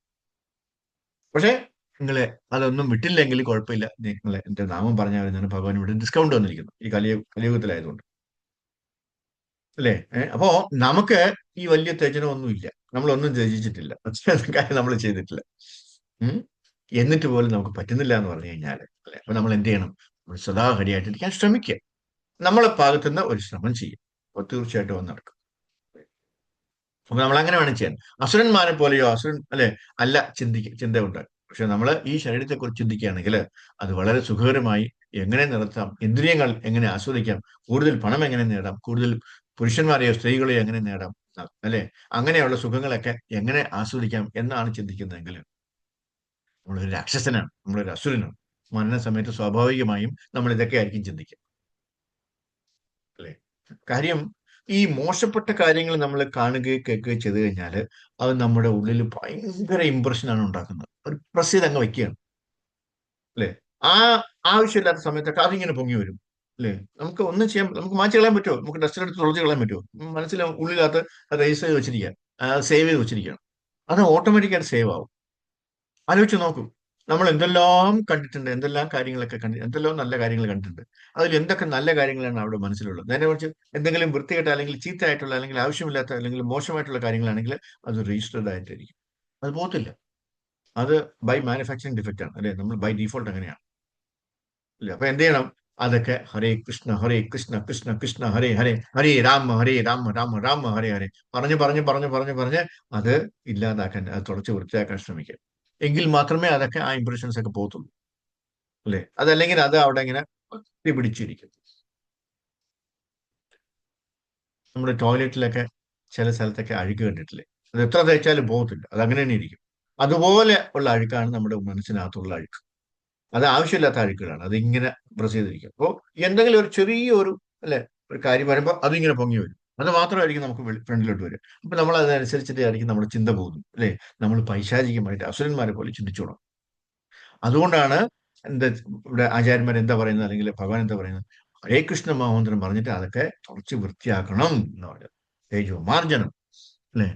പക്ഷേ നിങ്ങളെ അതൊന്നും വിട്ടില്ലെങ്കിൽ കുഴപ്പമില്ല, നിങ്ങളെ എന്റെ നാമം പറഞ്ഞാൽ ഞാൻ ഭഗവാൻ ഇവിടെ ഡിസ്കൗണ്ട് വന്നിരിക്കുന്നു ഈ കലിയുഗത്തിലായതുകൊണ്ട്. അല്ലേ? അപ്പോ നമുക്ക് ഈ വലിയ ത്യജനമൊന്നുമില്ല. നമ്മളൊന്നും ത്യജിച്ചിട്ടില്ല. കാര്യം നമ്മൾ ചെയ്തിട്ടില്ല. ഉം. എന്നിട്ട് പോലും നമുക്ക് പറ്റുന്നില്ല എന്ന് പറഞ്ഞു കഴിഞ്ഞാൽ, അല്ലെ, അപ്പൊ നമ്മൾ എന്ത് ചെയ്യണം? നമ്മൾ സദാ ഹരിയായിട്ടിരിക്കാൻ ശ്രമിക്കുക. നമ്മളെ ഭാഗത്തുനിന്ന് ഒരു ശ്രമം ചെയ്യും. അപ്പൊ തീർച്ചയായിട്ടും അത് നടക്കും. അപ്പൊ നമ്മൾ അങ്ങനെ വേണം ചെയ്യാൻ. അസുരന്മാരെ പോലെയോ അല്ലെ, അല്ല ചിന്ത ഉണ്ടാകും. പക്ഷെ നമ്മൾ ഈ ശരീരത്തെ കുറിച്ച് ചിന്തിക്കുകയാണെങ്കിൽ അത് വളരെ സുഖകരമായി എങ്ങനെ നടത്താം, ഇന്ദ്രിയങ്ങൾ എങ്ങനെ ആസ്വദിക്കാം, കൂടുതൽ പണം എങ്ങനെ നേടാം, കൂടുതൽ പുരുഷന്മാരെയോ സ്ത്രീകളെയോ എങ്ങനെ നേടാം, അല്ലെ, അങ്ങനെയുള്ള സുഖങ്ങളൊക്കെ എങ്ങനെ ആസ്വദിക്കാം എന്നാണ് ചിന്തിക്കുന്നതെങ്കിൽ നമ്മളൊരു രാക്ഷസനാണ്, നമ്മളൊരു അസുരനാണ്. മരണസമയത്ത് സ്വാഭാവികമായും നമ്മൾ ഇതൊക്കെ ആയിരിക്കും ചിന്തിക്കുക. അല്ലെ? കാര്യം ഈ മോശപ്പെട്ട കാര്യങ്ങൾ നമ്മൾ കാണുകയും കേൾക്കുകയും ചെയ്തു കഴിഞ്ഞാൽ അത് നമ്മുടെ ഉള്ളിൽ ഭയങ്കര ഇമ്പ്രഷനാണ് ഉണ്ടാക്കുന്നത്. ഒരു പ്രസ് അങ്ങ് വയ്ക്കുകയാണ്. അല്ലെ? ആ ആവശ്യമില്ലാത്ത സമയത്തൊക്കെ അതിങ്ങനെ പൊങ്ങി വരും. അല്ലെ? നമുക്ക് ഒന്നും ചെയ്യാൻ, നമുക്ക് മാറ്റി കളയാൻ പറ്റുമോ? നമുക്ക് ഡസ്റ്റർ എടുത്ത് തുളച്ച് കളയാൻ പറ്റുമോ? മനസ്സിൽ ഉള്ളിലകത്ത് രജിസ്റ്റർ ചെയ്ത് വെച്ചിരിക്കുക, സേവ് ചെയ്ത് വെച്ചിരിക്കുകയാണ്. അത് ഓട്ടോമാറ്റിക്കായിട്ട് സേവ് ആവും. ആലോചിച്ച് നോക്കൂ. നമ്മൾ എന്തെല്ലാം കണ്ടിട്ടുണ്ട്, എന്തെല്ലാം കാര്യങ്ങളൊക്കെ എന്തെല്ലാം നല്ല കാര്യങ്ങൾ കണ്ടിട്ടുണ്ട്. അതിൽ എന്തൊക്കെ നല്ല കാര്യങ്ങളാണ് അവിടെ മനസ്സിലുള്ളത്. നേരെ മറിച്ച് എന്തെങ്കിലും വൃത്തികെട്ട അല്ലെങ്കിൽ ചീത്തയായിട്ടുള്ള അല്ലെങ്കിൽ ആവശ്യമില്ലാത്ത അല്ലെങ്കിൽ മോശമായിട്ടുള്ള കാര്യങ്ങളാണെങ്കിൽ അത് രജിസ്റ്റേർഡ് ആയിട്ടായിരിക്കും. അത് പോകത്തില്ല. അത് ബൈ മാനുഫാക്ചറിങ് ഡിഫക്റ്റ് ആണ്, അല്ലെ? നമ്മൾ ബൈ ഡീഫോൾട്ട് അങ്ങനെയാണ്. ഇല്ല, അപ്പൊ എന്ത് ചെയ്യണം? അതൊക്കെ ഹരേ കൃഷ്ണ കൃഷ്ണ കൃഷ്ണ ഹരേ ഹരേ ഹരേ രാമ രാമ രാമ ഹരേ ഹരേ പറഞ്ഞ് അത് ഇല്ലാതാക്കാൻ, അത് തുടച്ച് വൃത്തിയാക്കാൻ ശ്രമിക്കുക. എങ്കിൽ മാത്രമേ അതൊക്കെ ആ ഇംപ്രഷൻസ് ഒക്കെ പോകത്തുള്ളൂ. അല്ലെ? അതല്ലെങ്കിൽ അത് അവിടെ ഇങ്ങനെ പിടിച്ചിരിക്കും. നമ്മുടെ ടോയ്ലറ്റിലൊക്കെ ചില സ്ഥലത്തൊക്കെ അഴുക്ക് കണ്ടിട്ടില്ലേ? അത് എത്ര തേച്ചാലും പോകത്തില്ല, അത് അങ്ങനെ തന്നെ ഇരിക്കും. അതുപോലെ ഉള്ള അഴുക്കാണ് നമ്മുടെ മനസ്സിനകത്തുള്ള അഴുക്ക്. അത് ആവശ്യമില്ലാത്ത അഴുക്കുകളാണ്, അതിങ്ങനെ പ്രസ് ചെയ്തിരിക്കും. അപ്പോൾ എന്തെങ്കിലും ഒരു ചെറിയൊരു അല്ലെ ഒരു കാര്യം വരുമ്പോൾ അതിങ്ങനെ പൊങ്ങി വരും. അത് മാത്രമായിരിക്കും നമുക്ക് ഫ്രണ്ടിലോട്ട് വരിക. അപ്പൊ നമ്മൾ അതിനനുസരിച്ചിട്ട് ആയിരിക്കും നമ്മുടെ ചിന്ത പോകുന്നത്, അല്ലെ? നമ്മൾ പൈശാചികമായിട്ട് അസുരന്മാരെ പോലെ ചിന്തിച്ചോണം. അതുകൊണ്ടാണ് എന്താ ഇവിടെ ആചാര്യന്മാർ എന്താ പറയുന്നത്, അല്ലെങ്കിൽ ഭഗവാൻ എന്താ പറയുന്നത്? ഹരേ കൃഷ്ണ മഹാമന്ത്രം പറഞ്ഞിട്ട് അതൊക്കെ തുടച്ച് വൃത്തിയാക്കണം എന്ന് പറഞ്ഞത്. തേജോ മാർജനം, അല്ലെ?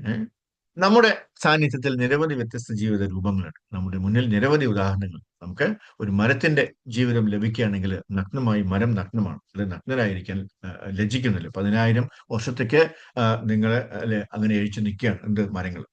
നമ്മുടെ സാന്നിധ്യത്തിൽ നിരവധി വ്യത്യസ്ത ജീവിത രൂപങ്ങളുണ്ട്. നമ്മുടെ മുന്നിൽ നിരവധി ഉദാഹരണങ്ങൾ. നമുക്ക് ഒരു മരത്തിന്റെ ജീവിതം ലഭിക്കുകയാണെങ്കിൽ, നഗ്നമായി മരം നഗ്നമാണ്, അത് നഗ്നരായിരിക്കാൻ ലജ്ജിക്കുന്നില്ല. 10,000 വർഷത്തേക്ക് നിങ്ങൾ അല്ലെ അങ്ങനെ എഴിച്ചു നിൽക്കുകയാണ് എന്ത് മരങ്ങൾ.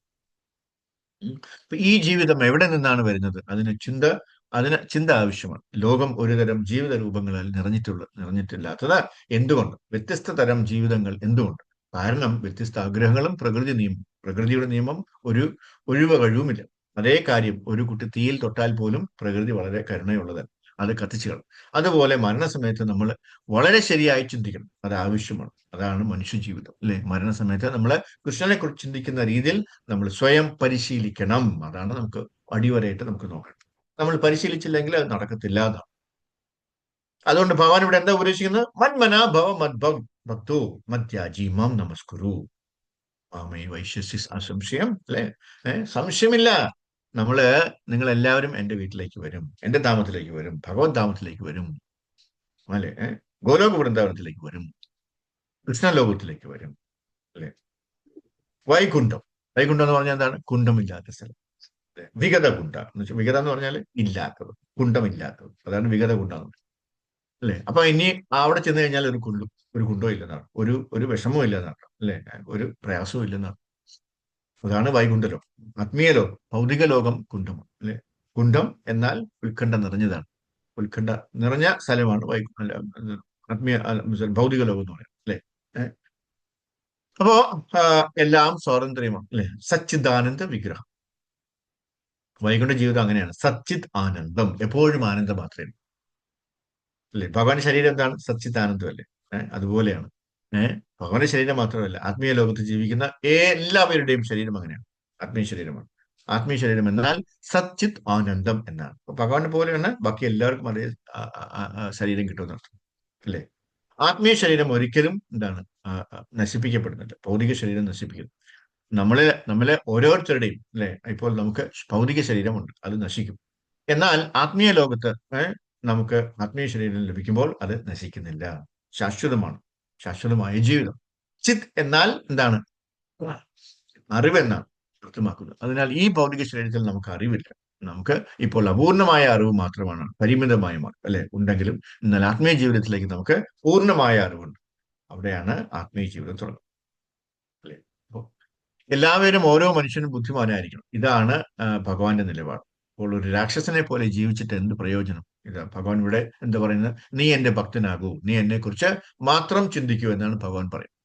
അപ്പൊ ഈ ജീവിതം എവിടെ നിന്നാണ് വരുന്നത്? അതിന് ചിന്ത ആവശ്യമാണ്. ലോകം ഒരുതരം ജീവിത രൂപങ്ങളാൽ നിറഞ്ഞിട്ടില്ലാത്തത് എന്തുകൊണ്ട്? വ്യത്യസ്ത തരം ജീവിതങ്ങൾ എന്തുകൊണ്ട്? കാരണം വ്യത്യസ്ത ആഗ്രഹങ്ങളും പ്രകൃതിയുടെ നിയമം ഒരു ഒഴിവ് കഴിവുമില്ല. അതേ കാര്യം ഒരു കുട്ടി തീയിൽ തൊട്ടാൽ പോലും പ്രകൃതി വളരെ കരുണയുള്ളതാണ്, അത് കത്തിച്ചു കളയും. അതുപോലെ മരണസമയത്ത് നമ്മൾ വളരെ ശരിയായി ചിന്തിക്കണം, അത് ആവശ്യമാണ്. അതാണ് മനുഷ്യജീവിതം, അല്ലെ? മരണസമയത്ത് നമ്മൾ കൃഷ്ണനെ കുറിച്ച് ചിന്തിക്കുന്ന രീതിയിൽ നമ്മൾ സ്വയം പരിശീലിക്കണം. അതാണ് നമുക്ക് അടിവരയിട്ട് നമുക്ക് നോക്കണം. നമ്മൾ പരിശീലിച്ചില്ലെങ്കിൽ അത് നടക്കത്തില്ല എന്നാണ്. അതുകൊണ്ട് ഭഗവാൻ ഇവിടെ എന്താ ഉപദേശിക്കുന്നത്? മന്മന ഭവ ഭക്തോ മത്യാജി മാം നമസ്കുരു മാമേ വൈശ്യസി അസംശയം, അല്ലെ? സംശയമില്ല. നമ്മള് നിങ്ങൾ എല്ലാവരും എന്റെ വീട്ടിലേക്ക് വരും, എന്റെ ധാമത്തിലേക്ക് വരും, ഭഗവത് ധാമത്തിലേക്ക് വരും, അല്ലെ? ഗോലോക വൃന്ദാവനത്തിലേക്ക് വരും, കൃഷ്ണലോകത്തിലേക്ക് വരും, അല്ലെ? വൈകുണ്ഠം. വൈകുണ്ഠം എന്ന് പറഞ്ഞാൽ എന്താണ്? കുണ്ഠമില്ലാത്ത സ്ഥലം. വിഗത കുണ്ഠ എന്ന് വെച്ചാൽ, വിഗത എന്ന് പറഞ്ഞാൽ ഇല്ലാത്തത്, കുണ്ഠമില്ലാത്തത്, അതാണ് വിഗത കുണ്ഠ, അല്ലെ? അപ്പൊ ഇനി അവിടെ ചെന്ന് കഴിഞ്ഞാൽ ഒരു കുണ്ടോ ഇല്ലെന്നാണ്, ഒരു വിഷമവും ഇല്ലെന്നാണ്, അല്ലെ? ഒരു പ്രയാസവും ഇല്ലെന്നാണ്. അതാണ് വൈകുണ്ഠലോകം. ആത്മീയലോകം, ഭൗതിക ലോകം കുണ്ഠമാണ്, അല്ലെ? കുണ്ഠം എന്നാൽ ഉത്കണ്ഠ നിറഞ്ഞതാണ്. ഉത്കണ്ഠ നിറഞ്ഞ സ്ഥലമാണ് ആത്മീയ ഭൗതിക ലോകം എന്ന് പറയുന്നത്, അല്ലെ? അപ്പോ എല്ലാം സ്വാതന്ത്ര്യമാണ്, അല്ലെ? സച്ചിദാനന്ദ വിഗ്രഹം. വൈകുണ്ഠ ജീവിതം അങ്ങനെയാണ്, സച്ചിത് ആനന്ദം, എപ്പോഴും ആനന്ദം മാത്രമേ. അല്ലെ? ഭഗവാന്റെ ശരീരം എന്താണ്? സച്ചിദാനന്ദം, അല്ലേ? അതുപോലെയാണ്. ഭഗവാന്റെ ശരീരം മാത്രമല്ല, ആത്മീയ ലോകത്ത് ജീവിക്കുന്ന എല്ലാവരുടെയും ശരീരം അങ്ങനെയാണ്, ആത്മീയ ശരീരമാണ്. ആത്മീയ ശരീരം എന്നാൽ സച്ചിത് ആനന്ദം എന്നാണ്. ഭഗവാനെ പോലെയാണ് ബാക്കി എല്ലാവർക്കും അതേ ശരീരം കിട്ടുമെന്നർത്ഥം, അല്ലെ? ആത്മീയ ശരീരം ഒരിക്കലും എന്താണ് നശിപ്പിക്കപ്പെടുന്നില്ല. ഭൗതിക ശരീരം നശിപ്പിക്കുന്നു. നമ്മളെ ഓരോരുത്തരുടെയും, അല്ലെ? ഇപ്പോൾ നമുക്ക് ഭൗതിക ശരീരമുണ്ട്, അത് നശിക്കും. എന്നാൽ ആത്മീയ ലോകത്ത് നമുക്ക് ആത്മീയ ശരീരം ലഭിക്കുമ്പോൾ അത് നശിക്കുന്നില്ല, ശാശ്വതമാണ്, ശാശ്വതമായ ജീവിതം. ചിത് എന്നാൽ എന്താണ്? അറിവെന്നാണ് അർത്ഥമാക്കുന്നത്. അതിനാൽ ഈ ഭൗതിക ശരീരത്തിൽ നമുക്ക് അറിവില്ല. നമുക്ക് ഇപ്പോൾ അപൂർണമായ അറിവ് മാത്രമാണ്, പരിമിതമായ അല്ലെ ഉണ്ടെങ്കിലും, എന്നാൽ ആത്മീയ ജീവിതത്തിലേക്ക് നമുക്ക് പൂർണ്ണമായ അറിവുണ്ട്. അവിടെയാണ് ആത്മീയ ജീവിതം തുടങ്ങുന്നത്, അല്ലെ? അപ്പോൾ എല്ലാവരും, ഓരോ മനുഷ്യനും ബുദ്ധിമാനായിരിക്കണം. ഇതാണ് ഭഗവാന്റെ നിലപാട്. അപ്പോൾ ഒരു രാക്ഷസനെ പോലെ ജീവിച്ചിട്ട് എന്ത് പ്രയോജനം? ഇത് ഭഗവാൻ ഇവിടെ എന്താ പറയുന്നത്? നീ എന്റെ ഭക്തനാകൂ, നീ എന്നെ കുറിച്ച് മാത്രം ചിന്തിക്കൂ എന്നാണ് ഭഗവാൻ പറയുന്നത്,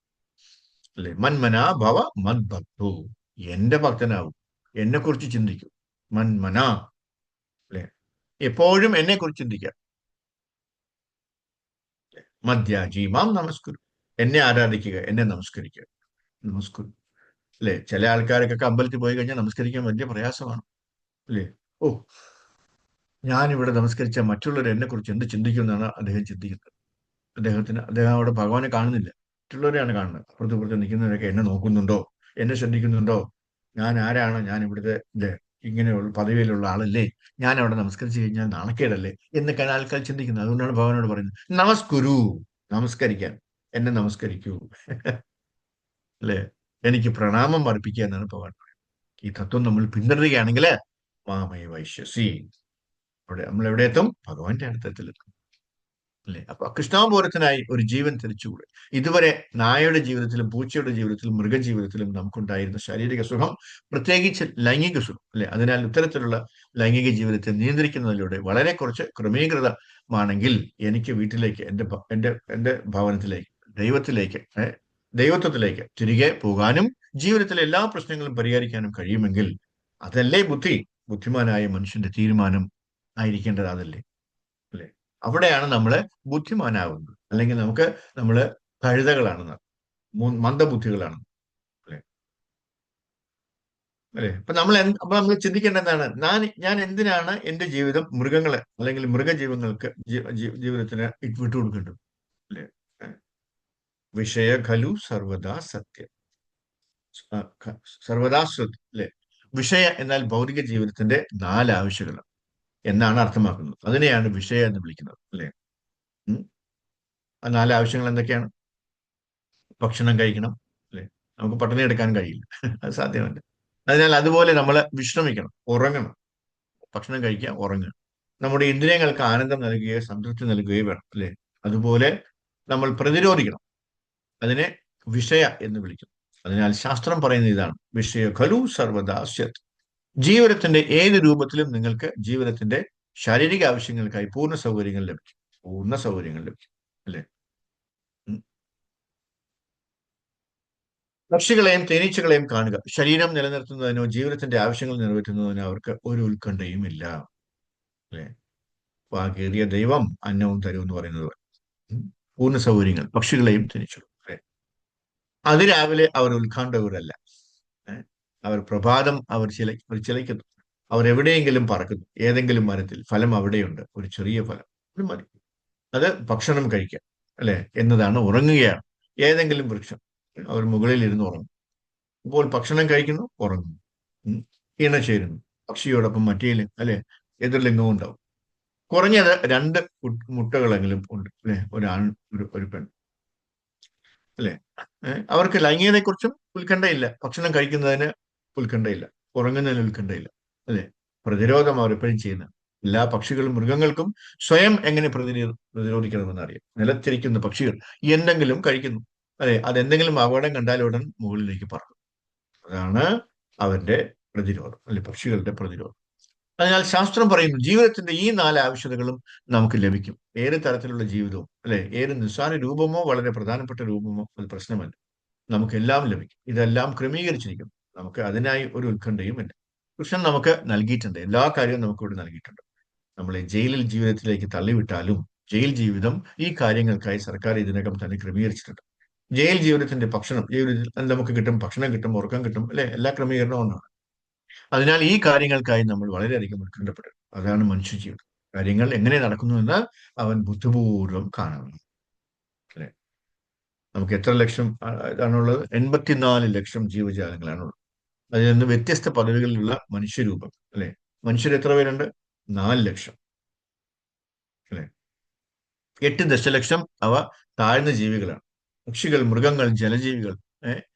അല്ലെ? മന്മന ഭവ മദ്ഭക്തോ, എന്റെ ഭക്തനാവും, എന്നെ കുറിച്ച് ചിന്തിക്കൂ. മന്മന, അല്ലെ? എപ്പോഴും എന്നെ കുറിച്ച് ചിന്തിക്കുക. മദ്യാജി മാം നമസ്കുരു, എന്നെ ആരാധിക്കുക, എന്നെ നമസ്കരിക്കുക. നമസ്കുരു, അല്ലെ? ചില ആൾക്കാർക്കൊക്കെ അമ്പലത്തിൽ പോയി കഴിഞ്ഞാൽ നമസ്കരിക്കാൻ വലിയ പ്രയാസമാണ്, അല്ലേ? ഓ, ഞാനിവിടെ നമസ്കരിച്ച മറ്റുള്ളവർ എന്നെ കുറിച്ച് എന്ത് ചിന്തിക്കുമെന്നാണ് അദ്ദേഹം ചിന്തിക്കുന്നത്. അദ്ദേഹം അവിടെ ഭഗവാനെ കാണുന്നില്ല, മറ്റുള്ളവരെയാണ് കാണുന്നത്. അപ്പുറത്ത് ഇപ്പുറത്ത് നിൽക്കുന്നവരൊക്കെ എന്നെ നോക്കുന്നുണ്ടോ, എന്നെ ശ്രദ്ധിക്കുന്നുണ്ടോ, ഞാൻ ആരാണ്, ഞാൻ ഇവിടുത്തെ ഇങ്ങനെയുള്ള പദവിയിലുള്ള ആളല്ലേ, ഞാൻ അവിടെ നമസ്കരിച്ചു കഴിഞ്ഞാൽ നാണക്കേടല്ലേ എന്നൊക്കെയാണ് ആൾക്കാർ ചിന്തിക്കുന്നത്. അതുകൊണ്ടാണ് ഭഗവാനോട് പറയുന്നത് നമസ്കുരു, നമസ്കരിക്കാൻ, എന്നെ നമസ്കരിക്കൂ, അല്ലെ? എനിക്ക് പ്രണാമം അർപ്പിക്കുക എന്നാണ് ഭഗവാൻ പറയുന്നത്. ഈ തത്വം നമ്മൾ പിന്തുടരുകയാണെങ്കിൽ മാമേ വൈശ്യസി, അവിടെ നമ്മൾ എവിടെ എത്തും? ഭഗവാന്റെ അടുത്തെത്തും, അല്ലെ? അപ്പൊ കൃഷ്ണാപൂരത്തിനായി ഒരു ജീവൻ തിരിച്ചുകൂടെ? ഇതുവരെ നായയുടെ ജീവിതത്തിലും പൂച്ചയുടെ ജീവിതത്തിലും മൃഗജീവിതത്തിലും നമുക്കുണ്ടായിരുന്ന ശാരീരിക സുഖം, പ്രത്യേകിച്ച് ലൈംഗിക സുഖം, അല്ലെ? അതിനാൽ ഇത്തരത്തിലുള്ള ലൈംഗിക ജീവിതത്തെ നിയന്ത്രിക്കുന്നതിലൂടെ വളരെ കുറച്ച് ക്രമീകൃതമാണെങ്കിൽ എനിക്ക് വീട്ടിലേക്ക്, എന്റെ ഭവനത്തിലേക്ക്, ദൈവത്വത്തിലേക്ക് തിരികെ പോകാനും ജീവിതത്തിലെ എല്ലാ പ്രശ്നങ്ങളും പരിഹരിക്കാനും കഴിയുമെങ്കിൽ അതല്ലേ ബുദ്ധിമാനായ മനുഷ്യന്റെ തീരുമാനം ആയിരിക്കേണ്ടത്, അതല്ലേ? അവിടെയാണ് നമ്മൾ ബുദ്ധിമാനാകുന്നത്. അല്ലെങ്കിൽ നമ്മൾ കഴുതകളാണ്, മന്ദബുദ്ധികളാണ്. അല്ലെ? അല്ലെ? അപ്പൊ നമ്മൾ ചിന്തിക്കേണ്ട എന്താണ്? ഞാൻ എന്തിനാണ് എന്റെ ജീവിതം മൃഗങ്ങളെ അല്ലെങ്കിൽ മൃഗജീവങ്ങൾക്ക് ജീവിതത്തിന് വിട്ടുകൊടുക്കേണ്ടത്? അല്ലെ? വിഷയ ഖലു സർവദാ സത്യം. സർവദാ അല്ലെ? വിഷയ എന്നാൽ ഭൗതിക ജീവിതത്തിന്റെ 4 ആവശ്യങ്ങൾ എന്നാണ് അർത്ഥമാക്കുന്നത്. അതിനെയാണ് വിഷയ എന്ന് വിളിക്കുന്നത്. അല്ലെ? ഉം. ആ 4 ആവശ്യങ്ങൾ എന്തൊക്കെയാണ്? ഭക്ഷണം കഴിക്കണം. അല്ലെ? നമുക്ക് പട്ടിണി എടുക്കാൻ കഴിയില്ല. അത് സാധ്യമല്ല. അതിനാൽ അതുപോലെ നമ്മൾ വിശ്രമിക്കണം, ഉറങ്ങണം. ഭക്ഷണം കഴിക്കുക, ഉറങ്ങുക. നമ്മുടെ ഇന്ദ്രിയങ്ങൾക്ക് ആനന്ദം നൽകുകയോ സംതൃപ്തി നൽകുകയോ വേണം. അല്ലെ? അതുപോലെ നമ്മൾ പ്രതിരോധിക്കണം. അതിനെ വിഷയ എന്ന് വിളിക്കും. അതിനാൽ ശാസ്ത്രം പറയുന്ന ഇതാണ്: വിഷയ ഖലു സർവദാ സ്യത്. ജീവിതത്തിന്റെ ഏത് രൂപത്തിലും നിങ്ങൾക്ക് ജീവിതത്തിന്റെ ശാരീരിക ആവശ്യങ്ങൾക്കായി പൂർണ്ണ സൗകര്യങ്ങൾ ലഭിക്കും. പൂർണ്ണ സൗകര്യങ്ങൾ ലഭിക്കും. അല്ലെ? ഉം. പക്ഷികളെയും തേനീച്ചകളെയും കാണുക. ശരീരം നിലനിർത്തുന്നതിനോ ജീവിതത്തിന്റെ ആവശ്യങ്ങൾ നിറവേറ്റുന്നതിനോ അവർക്ക് ഒരു ഉത്കണ്ഠയും ഇല്ല. അല്ലെ? വാകേറിയ ദൈവം അന്നവും തരും എന്ന് പറയുന്നത് പോലെ. പൂർണ്ണ സൗകര്യങ്ങൾ പക്ഷികളെയും തേനീച്ചകളും. അല്ലെ? അതിരാവിലെ അവർ ഉത്കണ്ഠകരല്ല. അവർ പ്രഭാതം അവർ ചിലയ്ക്കുന്നു. അവർ എവിടെയെങ്കിലും പറക്കുന്നു. ഏതെങ്കിലും മരത്തിൽ ഫലം അവിടെയുണ്ട്, ഒരു ചെറിയ ഫലം, അത് മതി. അത് ഭക്ഷണം കഴിക്കാം. അല്ലെ? എന്നതാണ്. ഉറങ്ങുകയാണ്. ഏതെങ്കിലും വൃക്ഷം, അവർ മുകളിൽ ഇരുന്ന് ഉറങ്ങും. അപ്പോൾ ഭക്ഷണം കഴിക്കുന്നു, ഉറങ്ങുന്നു. ഇണചേരുന്നു. പക്ഷിയോടൊപ്പം മറ്റേലും അല്ലെ എതിർലിംഗവും ഉണ്ടാവും. കുറഞ്ഞത് 2 മുട്ടകളെങ്കിലും ഉണ്ട്. അല്ലെ? ഒരു ആൺ, ഒരു പെൺ. അല്ലെ? അവർക്ക് ലൈംഗികതയെക്കുറിച്ചും ഉത്കണ്ഠയില്ല. ഭക്ഷണം കഴിക്കുന്നതിന് ഉത്കണ്ഠയില്ല. ഉറങ്ങുന്നതിന് ഉത്കണ്ഠയില്ല. അല്ലെ? പ്രതിരോധം അവർ എപ്പോഴും ചെയ്യുന്നത്. എല്ലാ പക്ഷികളും മൃഗങ്ങൾക്കും സ്വയം എങ്ങനെ പ്രതിരോധിക്കണമെന്ന് അറിയാം. നിലത്തിരിക്കുന്ന പക്ഷികൾ എന്തെങ്കിലും കഴിക്കുന്നു. അല്ലെ? അതെന്തെങ്കിലും അപകടം കണ്ടാൽ ഉടൻ മുകളിലേക്ക് പറക്കും. അതാണ് അവന്റെ പ്രതിരോധം, അല്ലെ? പക്ഷികളുടെ പ്രതിരോധം. അതിനാൽ ശാസ്ത്രം പറയുന്നു ജീവിതത്തിന്റെ ഈ 4 ആവശ്യകതകളും നമുക്ക് ലഭിക്കും. ഏത് തരത്തിലുള്ള ജീവിതവും, അല്ലെ? ഏത് നിസ്സാര രൂപമോ വളരെ പ്രധാനപ്പെട്ട രൂപമോ അത് പ്രശ്നമല്ല. നമുക്കെല്ലാം ലഭിക്കും. ഇതെല്ലാം ക്രമീകരിച്ചിരിക്കും. നമുക്ക് അതിനായി ഒരു ഉത്കണ്ഠയും ഇല്ല. കൃഷ്ണൻ നമുക്ക് നൽകിയിട്ടുണ്ട്. എല്ലാ കാര്യവും നമുക്ക് ഇവിടെ നൽകിയിട്ടുണ്ട്. നമ്മളെ ജയിലിൽ ജീവിതത്തിലേക്ക് തള്ളിവിട്ടാലും ജയിൽ ജീവിതം ഈ കാര്യങ്ങൾക്കായി സർക്കാർ ഇതിനകം തന്നെ ക്രമീകരിച്ചിട്ടുണ്ട്. ജയിൽ ജീവിതത്തിന്റെ ജീവിതത്തിൽ നമുക്ക് കിട്ടും, ഭക്ഷണം കിട്ടും, ഉറക്കം കിട്ടും, അല്ലെ? എല്ലാ ക്രമീകരണവും ഒന്നാണ്. അതിനാൽ ഈ കാര്യങ്ങൾക്കായി നമ്മൾ വളരെയധികം ഉത്കണ്ഠപ്പെടും. അതാണ് മനുഷ്യജീവിതം. കാര്യങ്ങൾ എങ്ങനെ നടക്കുന്നുവെന്ന് അവൻ ബുദ്ധിപൂർവ്വം കാണണം. അല്ലെ? നമുക്ക് എത്ര ലക്ഷം ഇതാണുള്ളത്? 84 ലക്ഷം ജീവജാലങ്ങളാണുള്ളത്. അതിൽ നിന്ന് വ്യത്യസ്ത പദവികളിലുള്ള മനുഷ്യരൂപം. അല്ലെ? മനുഷ്യർ എത്ര പേരുണ്ട്? 4 ലക്ഷം. അല്ലെ? 8 ദശലക്ഷം അവ താഴ്ന്ന ജീവികളാണ്. പക്ഷികൾ, മൃഗങ്ങൾ, ജലജീവികൾ,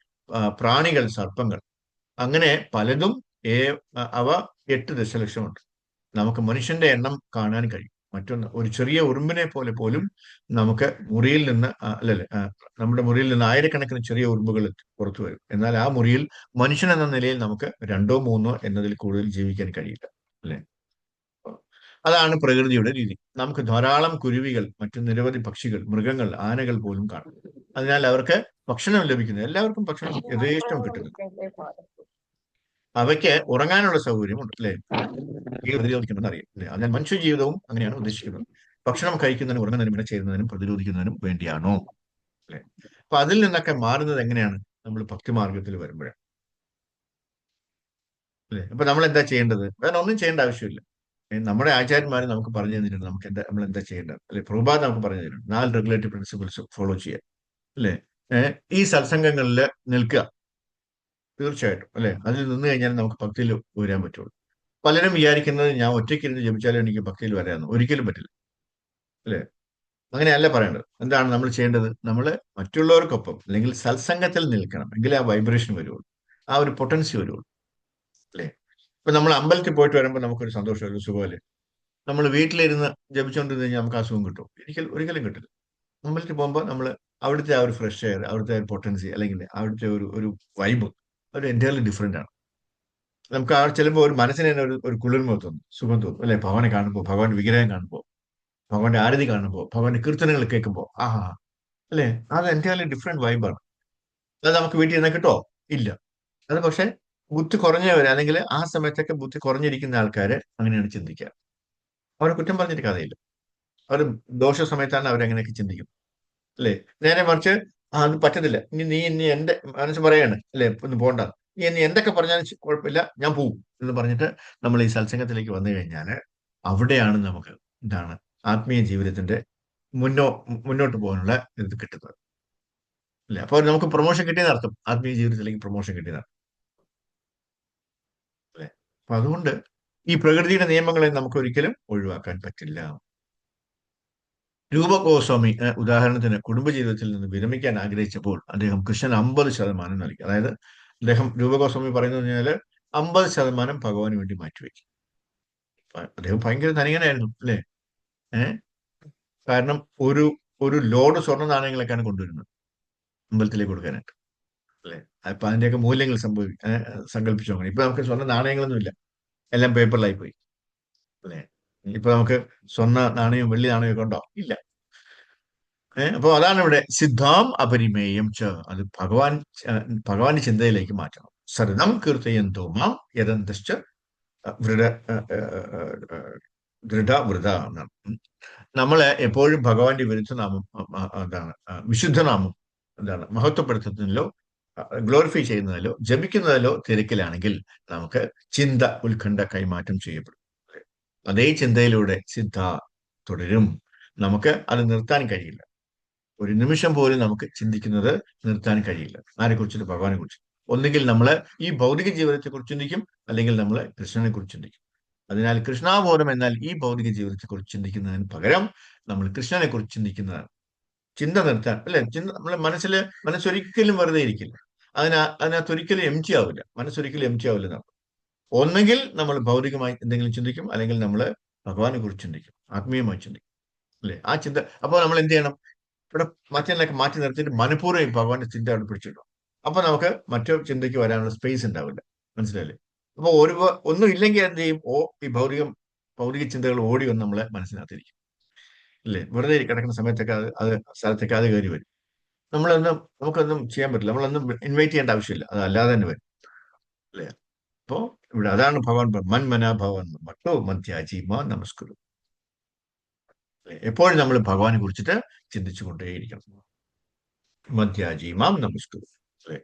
പ്രാണികൾ, സർപ്പങ്ങൾ, അങ്ങനെ പലതും. അവ 8 ദശലക്ഷമുണ്ട്. നമുക്ക് മനുഷ്യന്റെ എണ്ണം കാണാൻ കഴിയും. മറ്റൊന്ന്, ഒരു ചെറിയ ഉറുമ്പിനെ പോലെ പോലും നമുക്ക് മുറിയിൽ നിന്ന് അല്ലല്ലേ നമ്മുടെ മുറിയിൽ നിന്ന് ആയിരക്കണക്കിന് ചെറിയ ഉറുമ്പുകൾ പുറത്തു വരും. എന്നാൽ ആ മുറിയിൽ മനുഷ്യൻ എന്ന നിലയിൽ നമുക്ക് 2 3 എന്നതിൽ കൂടുതൽ ജീവിക്കാൻ കഴിയില്ല. അല്ലെ? അതാണ് പ്രകൃതിയുടെ രീതി. നമുക്ക് ധാരാളം കുരുവികൾ, മറ്റു നിരവധി പക്ഷികൾ, മൃഗങ്ങൾ, ആനകൾ പോലും കാണും. അതിനാൽ അവർക്ക് ഭക്ഷണം ലഭിക്കുന്നു. എല്ലാവർക്കും ഭക്ഷണം യഥേഷ്ടം കിട്ടുന്നു. അവയ്ക്ക് ഉറങ്ങാനുള്ള സൗകര്യമുണ്ട്. അല്ലെ? പ്രതിരോധിക്കണമെന്ന് അറിയാം. അല്ലെ? അതിനാൽ മനുഷ്യ ജീവിതവും അങ്ങനെയാണ് ഉദ്ദേശിക്കുന്നത്. ഭക്ഷണം കഴിക്കുന്നതിനും ഉറങ്ങുന്നതിനും ഇണചേരുന്നതിനും പ്രതിരോധിക്കുന്നതിനും വേണ്ടിയാണോ? അല്ലെ? അപ്പൊ അതിൽ നിന്നൊക്കെ മാറുന്നത് എങ്ങനെയാണ്? നമ്മൾ ഭക്തിമാർഗത്തിൽ വരുമ്പോഴാണ്. അല്ലെ? അപ്പൊ നമ്മൾ എന്താ ചെയ്യേണ്ടത്? വേറെ ഒന്നും ചെയ്യേണ്ട ആവശ്യമില്ല. നമ്മുടെ ആചാര്യന്മാർ നമുക്ക് പറഞ്ഞു തന്നിട്ടുണ്ട് നമ്മൾ എന്താ ചെയ്യേണ്ടത്. അല്ലെ? പ്രഭുപാദ് നമുക്ക് പറഞ്ഞു തന്നിട്ടുണ്ട് 4 റെഗുലേറ്ററി പ്രിൻസിപ്പിൾസ് ഫോളോ ചെയ്യാൻ. അല്ലെ? ഈ സത്സംഗങ്ങളിൽ നിൽക്കുക. തീർച്ചയായിട്ടും. അല്ലെ? അതിൽ നിന്ന് കഴിഞ്ഞാൽ നമുക്ക് ഭക്തിയിൽ ഉയരാൻ പറ്റുള്ളൂ. പലരും വിചാരിക്കുന്നത് ഞാൻ ഒറ്റയ്ക്കിരുന്ന് ജപിച്ചാലും എനിക്ക് ഭക്തിയിൽ വരാമെന്ന്. ഒരിക്കലും പറ്റില്ല. അല്ലെ? അങ്ങനെയല്ല പറയേണ്ടത്. എന്താണ് നമ്മൾ ചെയ്യേണ്ടത്? നമ്മൾ മറ്റുള്ളവർക്കൊപ്പം അല്ലെങ്കിൽ സത്സംഗത്തിൽ നിൽക്കണം. എങ്കിലേ ആ വൈബ്രേഷൻ വരുള്ളൂ, ആ ഒരു പൊട്ടൻസി വരുള്ളൂ. അല്ലെ? ഇപ്പൊ നമ്മൾ അമ്പലത്തിൽ പോയിട്ട് വരുമ്പോൾ നമുക്കൊരു സന്തോഷം, ഒരു സുഖമല്ലേ? നമ്മൾ വീട്ടിലിരുന്ന് ജപിച്ചുകൊണ്ടിരുന്ന് കഴിഞ്ഞാൽ നമുക്ക് ആ സുഖം കിട്ടും? ഒരിക്കലും കിട്ടില്ല. അമ്പലത്തിൽ പോകുമ്പോൾ നമ്മൾ അവിടുത്തെ ആ ഒരു ഫ്രഷ് എയർ, അവിടുത്തെ ഒരു പൊട്ടൻസി, അല്ലെങ്കിൽ അവിടുത്തെ ഒരു വൈബ്, ഒരു എൻറ്റയർലി ഡിഫറെന്റ് ആണ്. നമുക്ക് ആ ചെല്ലുമ്പോൾ ഒരു മനസ്സിന് തന്നെ ഒരു കുളിർമ തോന്നും, സുഖം തോന്നും. അല്ലെ? ഭഗവാനെ കാണുമ്പോൾ, ഭഗവാന്റെ വിഗ്രഹം കാണുമ്പോൾ, ഭഗവാന്റെ ആരതി കാണുമ്പോൾ, ഭഗവാന്റെ കീർത്തനങ്ങൾ കേൾക്കുമ്പോൾ, ആഹാ, അല്ലെ? അത് എൻറ്റയർലി ഡിഫറെന്റ് വൈബാണ്. അത് നമുക്ക് വീട്ടിൽ ഇരുന്ന് കിട്ടോ? ഇല്ല. അത് പക്ഷെ ബുദ്ധി കുറഞ്ഞവര്, അല്ലെങ്കിൽ ആ സമയത്തൊക്കെ ബുദ്ധി കുറഞ്ഞിരിക്കുന്ന ആൾക്കാര് അങ്ങനെയാണ് ചിന്തിക്കുക. അവരെ കുറ്റം പറഞ്ഞിട്ട് കഥയില്ല. അവർ ദോഷ സമയത്താണ് അവരങ്ങനെയൊക്കെ ചിന്തിക്കുന്നത്, അല്ലേ? നേരെ മറിച്ച് അത് പറ്റത്തില്ല, ഇനി എന്റെ മനസ്സ് പറയാണ്, അല്ലേ, ഒന്ന് പോണ്ട, നീ എന്തൊക്കെ പറഞ്ഞാലും കുഴപ്പമില്ല, ഞാൻ പോവും എന്ന് പറഞ്ഞിട്ട് നമ്മൾ ഈ സത്സംഗത്തിലേക്ക് വന്നു കഴിഞ്ഞാൽ അവിടെയാണ് നമുക്ക് എന്താണ് ആത്മീയ ജീവിതത്തിന്റെ മുന്നോ മുന്നോട്ട് പോകാനുള്ള ഇത് കിട്ടുന്നത്, അല്ലേ? അപ്പോൾ നമുക്ക് പ്രൊമോഷൻ കിട്ടിയെന്നർത്ഥം, ആത്മീയ ജീവിതത്തിലേക്ക് പ്രൊമോഷൻ കിട്ടിയതാണ്, അല്ലേ? അപ്പൊ അതുകൊണ്ട് ഈ പ്രകൃതിയുടെ നിയമങ്ങളെ നമുക്ക് ഒരിക്കലും ഒഴിവാക്കാൻ പറ്റില്ല. രൂപ ഗോസ്വാമി ഉദാഹരണത്തിന് കുടുംബജീവിതത്തിൽ നിന്ന് വിരമിക്കാൻ ആഗ്രഹിച്ചപ്പോൾ അദ്ദേഹം കൃഷ്ണൻ 50% നൽകി. അതായത് അദ്ദേഹം രൂപ ഗോസ്വാമി പറയുന്നത് പറഞ്ഞാൽ 50% ഭഗവാന് വേണ്ടി മാറ്റിവെക്കും. അദ്ദേഹം ഭയങ്കര ധനികനായിരുന്നു, അല്ലേ? ഏഹ് കാരണം ഒരു ഒരു ലോഡ് സ്വർണ്ണ നാണയങ്ങളൊക്കെയാണ് കൊണ്ടുവരുന്നത് അമ്പലത്തിലേക്ക് കൊടുക്കാനായിട്ട്, അല്ലേ? അപ്പൊ അതിന്റെയൊക്കെ മൂല്യങ്ങൾ സങ്കല്പിച്ചു നോക്കണം. ഇപ്പൊ നമുക്ക് സ്വർണ്ണ നാണയങ്ങളൊന്നും ഇല്ല, എല്ലാം പേപ്പറിലായി പോയി, അല്ലേ? ഇപ്പൊ നമുക്ക് സ്വർണ്ണ നാണയവും വെള്ളി നാണയവും ഒക്കെ ഉണ്ടോ? ഇല്ല. അപ്പൊ അതാണ് ഇവിടെ സിദ്ധാം അപരിമേയം ച, അത് ഭഗവാന്റെ ചിന്തയിലേക്ക് മാറ്റണം. സരിതം കീർത്തയന്തോ മാം യദന്തശ്ച വൃഢ ദൃഢവൃത എന്നാണ്. നമ്മളെ എപ്പോഴും ഭഗവാന്റെ വിരുദ്ധനാമം എന്താണ് വിശുദ്ധനാമം എന്താണ് മഹത്വപ്പെടുത്തുന്നതിലോ ഗ്ലോറിഫൈ ചെയ്യുന്നതിലോ ജപിക്കുന്നതിലോ തിരക്കിലാണെങ്കിൽ നമുക്ക് ചിന്ത ഉത്കണ്ഠ കൈമാറ്റം ചെയ്യപ്പെടും. അതേ ചിന്തയിലൂടെ സിദ്ധ തുടരും. നമുക്ക് അത് നിർത്താൻ കഴിയില്ല. ഒരു നിമിഷം പോലും നമുക്ക് ചിന്തിക്കുന്നത് നിർത്താൻ കഴിയില്ല. ആരെക്കുറിച്ചിട്ട്? ഭഗവാനെ കുറിച്ച്. ഒന്നുകിൽ നമ്മൾ ഈ ഭൗതിക ജീവിതത്തെ കുറിച്ച് ചിന്തിക്കും, അല്ലെങ്കിൽ നമ്മൾ കൃഷ്ണനെ കുറിച്ച് ചിന്തിക്കും. അതിനാൽ കൃഷ്ണാബോധം എന്നാൽ ഈ ഭൗതിക ജീവിതത്തെ കുറിച്ച് ചിന്തിക്കുന്നതിന് പകരം നമ്മൾ കൃഷ്ണനെ കുറിച്ച് ചിന്തിക്കുന്നതാണ്. ചിന്ത നിർത്താൻ, അല്ലെ? നമ്മളെ മനസ്സൊരിക്കലും വെറുതെ ഇരിക്കില്ല. അതിനകത്ത് ഒരിക്കലും എം ടി ആവില്ല. മനസ്സൊരിക്കലും എം ടി ആവില്ല. നമ്മൾ ഒന്നെങ്കിൽ നമ്മൾ ഭൗതികമായി എന്തെങ്കിലും ചിന്തിക്കും, അല്ലെങ്കിൽ നമ്മൾ ഭഗവാനെ കുറിച്ച് ചിന്തിക്കും, ആത്മീയമായി ചിന്തിക്കും, അല്ലെ? ആ ചിന്ത. അപ്പോൾ നമ്മൾ എന്ത് ചെയ്യണം? ഇവിടെ മറ്റൊക്കെ മാറ്റി നിർത്തിയിട്ട് മനഃപൂർവ്വം ഭഗവാന്റെ ചിന്ത അവിടെ പിടിച്ചിടും. അപ്പൊ നമുക്ക് മറ്റു ചിന്തയ്ക്ക് വരാനുള്ള സ്പേസ് ഉണ്ടാവില്ല. മനസ്സിലായില്ലേ? അപ്പൊ ഒന്നും ഇല്ലെങ്കിൽ എന്ത് ചെയ്യും? ഈ ഭൗതിക ചിന്തകൾ ഓടി വന്ന് നമ്മളെ മനസ്സിനകത്തിരിക്കും, അല്ലേ? വെറുതെ കിടക്കുന്ന സമയത്തൊക്കെ അത് സ്ഥലത്തേക്ക് അത് കയറി വരും. നമുക്കൊന്നും ചെയ്യാൻ പറ്റില്ല. നമ്മളൊന്നും ഇൻവൈറ്റ് ചെയ്യേണ്ട ആവശ്യമില്ല, അത് അല്ലാതെ തന്നെ വരും, അല്ലേ? അപ്പോ ഇവിടെ അതാണ് ഭഗവാൻ മന്മന ഭവൻ മട്ടോ മധ്യാജി മാ നമസ്കുരു. എപ്പോഴും നമ്മൾ ഭഗവാനെ കുറിച്ചിട്ട് ചിന്തിച്ചു കൊണ്ടേയിരിക്കണം. മധ്യാജി മാം നമസ്കുരു, അല്ലേ?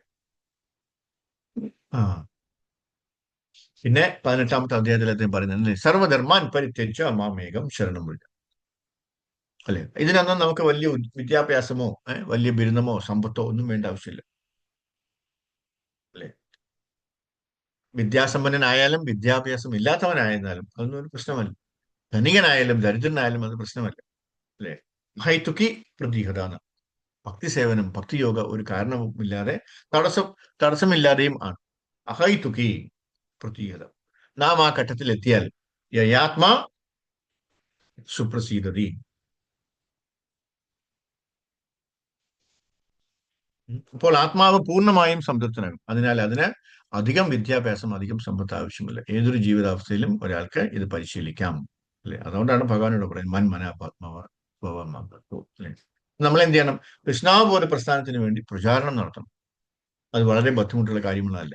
ആ പിന്നെ 18ാമത്തെ അധ്യായത്തിൽ അദ്ദേഹം പറയുന്നത് സർവധർമാൻ പരിത്യജ മാമേകം ശരണം വിടുക, അല്ലെ? ഇതിനൊന്നും നമുക്ക് വലിയ വിദ്യാഭ്യാസമോ വലിയ ബിരുദമോ സമ്പത്തോ ഒന്നും വേണ്ട ആവശ്യമില്ല, അല്ലെ? വിദ്യാസമ്പന്നനായാലും വിദ്യാഭ്യാസം ഇല്ലാത്തവനായിരുന്നാലും അതൊന്നും ഒരു പ്രശ്നമല്ല. ധനികനായാലും ദരിദ്രനായാലും അത് പ്രശ്നമല്ല, അല്ലെ? ഹൈതുക്കി പ്രതിഹതാണ്. ഭക്തി സേവനം, ഭക്തിയോഗ ഒരു കാരണവുമില്ലാതെ തടസ്സമില്ലാതെയും ആണ്. അഹൈതുക്കി പ്രതീകത. നാം ആ ഘട്ടത്തിൽ എത്തിയാൽ യയാത്മാ സുപ്രസീദതി. അപ്പോൾ ആത്മാവ് പൂർണ്ണമായും സംതൃപ്തനാകും. അതിനാൽ അതിന് അധികം വിദ്യാഭ്യാസം, അധികം സമ്പത്ത് ആവശ്യമില്ല. ഏതൊരു ജീവിതാവസ്ഥയിലും ഒരാൾക്ക് ഇത് പരിശീലിക്കാം, അല്ലെ? അതുകൊണ്ടാണ് ഭഗവാനോട് പറയുന്നത് മന്മനാത്മാവ് അല്ലെ? നമ്മൾ എന്ത് ചെയ്യണം? കൃഷ്ണാവബോധ പ്രസ്ഥാനത്തിന് വേണ്ടി പ്രചാരണം നടത്തണം. അത് വളരെ ബുദ്ധിമുട്ടുള്ള കാര്യങ്ങളല്ല.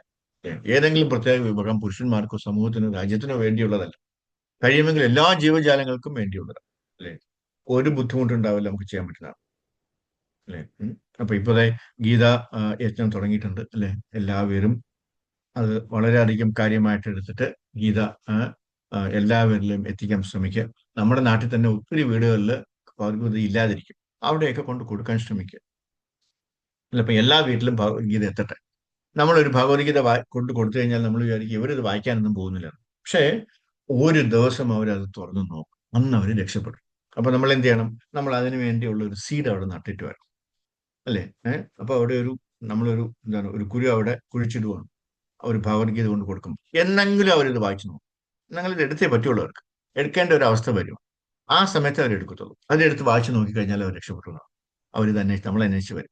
ഏതെങ്കിലും പ്രത്യേക വിഭാഗം പുരുഷന്മാർക്കോ സമൂഹത്തിനോ രാജ്യത്തിനോ വേണ്ടിയുള്ളതല്ല. കഴിയുമെങ്കിൽ എല്ലാ ജീവജാലങ്ങൾക്കും വേണ്ടിയുള്ളതാണ്, അല്ലെ? ഒരു ബുദ്ധിമുട്ടുണ്ടാവില്ല, നമുക്ക് ചെയ്യാൻ പറ്റുന്നതാണ്, അല്ലെ? അപ്പൊ ഇപ്പോഴേ ഗീത യജ്ഞം തുടങ്ങിയിട്ടുണ്ട്, അല്ലെ? എല്ലാവരും അത് വളരെയധികം കാര്യമായിട്ട് എടുത്തിട്ട് ഗീത എല്ലാവരിലും എത്തിക്കാൻ ശ്രമിക്കുക. നമ്മുടെ നാട്ടിൽ തന്നെ ഒത്തിരി വീടുകളിൽ ഭഗവത്ഗീത ഇല്ലാതിരിക്കും, അവിടെയൊക്കെ കൊണ്ട് കൊടുക്കാൻ ശ്രമിക്കുക, അല്ല? ഇപ്പൊ എല്ലാ വീട്ടിലും ഭഗവത്ഗീത എത്തട്ടെ. നമ്മളൊരു ഭഗവത്ഗീത കൊണ്ട് കൊടുത്തു കഴിഞ്ഞാൽ നമ്മൾ വിചാരിക്കും ഇവരിത് വായിക്കാനൊന്നും പോകുന്നില്ല. പക്ഷേ ഒരു ദിവസം അവരത് തുറന്നു നോക്കും, അന്ന് അവർ രക്ഷപ്പെടും. അപ്പൊ നമ്മൾ എന്ത് ചെയ്യണം? നമ്മൾ അതിനു വേണ്ടിയുള്ള ഒരു സീഡ് അവിടെ നട്ടിട്ട് വരണം, അല്ലേ? അപ്പൊ അവിടെ എന്താണ് ഒരു കുരു അവിടെ കുഴിച്ചിടുവാണ്. ഒരു ഭഗവത്ഗീത കൊണ്ട് കൊടുക്കും, എന്നെങ്കിലും അവരിത് വായിച്ചു നോക്കും. എന്നെങ്കിലും ഇത് എടുത്തേ പറ്റുള്ളൂ. അവർക്ക് എടുക്കേണ്ട ഒരു അവസ്ഥ വരും. ആ സമയത്ത് അവർ എടുക്കത്തുള്ളൂ. അതിനെടുത്ത് വായിച്ചു നോക്കിക്കഴിഞ്ഞാൽ അവർ രക്ഷപ്പെട്ടു. അവരിത് നമ്മളെ അന്വേഷിച്ച് വരും.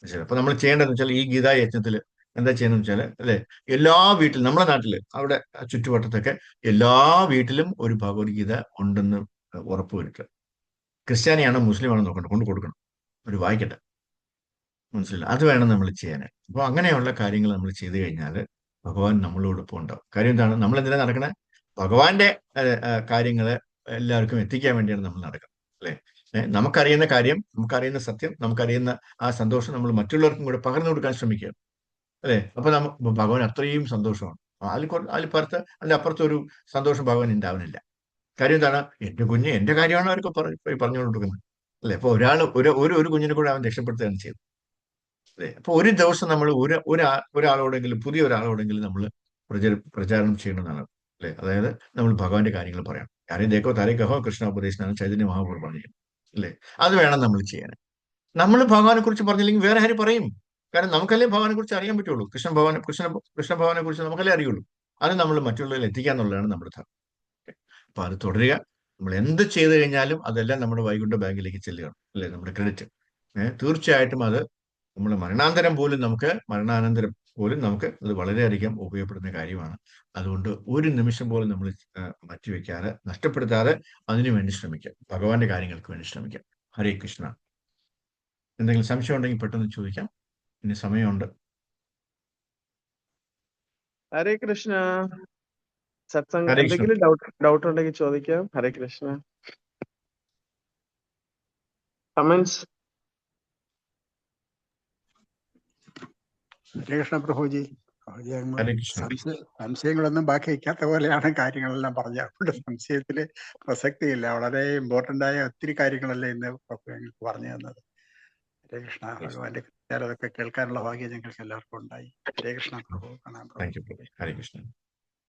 ശരി. അപ്പൊ നമ്മൾ ചെയ്യേണ്ടതെന്ന് വെച്ചാൽ ഈ ഗീതാ യജ്ഞത്തിൽ എന്താ ചെയ്യുന്നത് വെച്ചാൽ, അല്ലെ, എല്ലാ വീട്ടിലും, നമ്മുടെ നാട്ടില് അവിടെ ചുറ്റുവട്ടത്തൊക്കെ എല്ലാ വീട്ടിലും ഒരു ഭഗവത്ഗീത ഉണ്ടെന്ന് ഉറപ്പുവരുത്തുക. ക്രിസ്ത്യാനിയാണോ മുസ്ലിമാണോ നോക്കണ്ട, കൊണ്ട് കൊടുക്കണം, ഒരു വായിക്കട്ടെ. മനസ്സിലായില്ല? അത് വേണം നമ്മൾ ചെയ്യാൻ. അപ്പോൾ അങ്ങനെയുള്ള കാര്യങ്ങൾ നമ്മൾ ചെയ്തു കഴിഞ്ഞാൽ ഭഗവാൻ നമ്മളോടൊപ്പം ഉണ്ടാവും. കാര്യം എന്താണ്? നമ്മൾ എന്തിനാ നടക്കണേ? ഭഗവാന്റെ കാര്യങ്ങള് എല്ലാവർക്കും എത്തിക്കാൻ വേണ്ടിയാണ് നമ്മൾ നടക്കുന്നത്. അല്ലെ? നമുക്കറിയുന്ന കാര്യം, നമുക്കറിയുന്ന സത്യം, നമുക്കറിയുന്ന ആ സന്തോഷം നമ്മൾ മറ്റുള്ളവർക്കും കൂടെ പകർന്നു കൊടുക്കാൻ ശ്രമിക്കുക. അല്ലെ? അപ്പൊ ഭഗവാൻ അത്രയും സന്തോഷമാണ്. അതിന്റെ അപ്പുറത്ത് ഒരു സന്തോഷം ഭഗവാൻ ഉണ്ടാവുന്നില്ല. കാര്യം എന്താണ്? എന്റെ കുഞ്ഞ് എന്റെ കാര്യമാണ് അവർക്ക് പറഞ്ഞുകൊണ്ടിരിക്കുന്നത്. അല്ലെ? അപ്പൊ ഒരു കുഞ്ഞിനെ കൂടെ അവൻ രക്ഷപ്പെടുത്തുകയാണ് ചെയ്തത്. അല്ലെ? അപ്പൊ ഒരു ദിവസം നമ്മൾ ഒരാളോടെങ്കിലും, പുതിയ ഒരാളോടെങ്കിലും നമ്മൾ പ്രചാരണം ചെയ്യണമെന്നാണ്. അല്ലെ? അതായത് നമ്മൾ ഭഗവാന്റെ കാര്യങ്ങൾ പറയാം. കാര്യം ദേക്കോ താരേ കഹോ കൃഷ്ണ ഉപദേശനാണ് ചൈതന്യ മഹാപ്രഭു പറഞ്ഞത്. അല്ലെ? അത് വേണം നമ്മൾ ചെയ്യാൻ. നമ്മൾ ഭഗവാനെ കുറിച്ച് പറഞ്ഞില്ലെങ്കിൽ വേറെ ആര് പറയും? കാരണം നമുക്കല്ലേ ഭഗവാനെ കുറിച്ച് അറിയാൻ പറ്റുള്ളൂ. കൃഷ്ണ ഭഗവാനെ കുറിച്ച് നമുക്കല്ലേ അറിയുള്ളൂ. അത് നമ്മൾ മറ്റുള്ളവരിൽ എത്തിക്കുക എന്നുള്ളതാണ് നമ്മുടെ ധർമ്മം. അപ്പൊ അത് തുടരുക. നമ്മൾ എന്ത് ചെയ്തു കഴിഞ്ഞാലും അതെല്ലാം നമ്മുടെ വൈകുണ്ഠ ബാങ്കിലേക്ക് ചെല്ലുകയാണ്. അല്ലെ? നമ്മുടെ ക്രെഡിറ്റ്. തീർച്ചയായിട്ടും അത് നമ്മുടെ മരണാനന്തരം പോലും നമുക്ക് അത് വളരെയധികം ഉപയോഗപ്പെടുന്ന കാര്യമാണ്. അതുകൊണ്ട് ഒരു നിമിഷം പോലും നമ്മൾ മാറ്റിവെക്കാതെ, നഷ്ടപ്പെടുത്താതെ അതിനു വേണ്ടി ശ്രമിക്കാം. ഭഗവാന്റെ കാര്യങ്ങൾക്ക് വേണ്ടി ശ്രമിക്കാം. ഹരേ കൃഷ്ണ. എന്തെങ്കിലും സംശയം ഉണ്ടെങ്കിൽ പെട്ടെന്ന് ചോദിക്കാം. ഇനി സമയമുണ്ട്. ഹരേ കൃഷ്ണ. സത്സംഗ് ഹരേ കൃഷ്ണ. എന്തെങ്കിലും ഡൗട്ട് ഉണ്ടെങ്കിൽ ചോദിക്കാം. ഹരേ കൃഷ്ണ. കമന്റ്സ്? ഹരേ കൃഷ്ണ പ്രഭുജി. ഹരേ കൃഷ്ണ. സംശയങ്ങളൊന്നും ബാക്കി വയ്ക്കാത്ത പോലെയാണ് കാര്യങ്ങളെല്ലാം പറഞ്ഞത്. അതുകൊണ്ട് സംശയത്തില് പ്രസക്തിയില്ല. വളരെ ഇമ്പോർട്ടന്റ് ആയ ഒത്തിരി കാര്യങ്ങളല്ലേ ഇന്ന് പ്രഭു ഞങ്ങൾക്ക് പറഞ്ഞു തന്നത്. ഹരേ കൃഷ്ണ. ഭഗവാന്റെ അതൊക്കെ കേൾക്കാനുള്ള ഭാഗ്യം ഞങ്ങൾക്ക് എല്ലാവർക്കും ഉണ്ടായി. ഹരേ കൃഷ്ണ പ്രഭു. കാണാൻ പ്രഭു. Thank you. ഹരേ കൃഷ്ണ.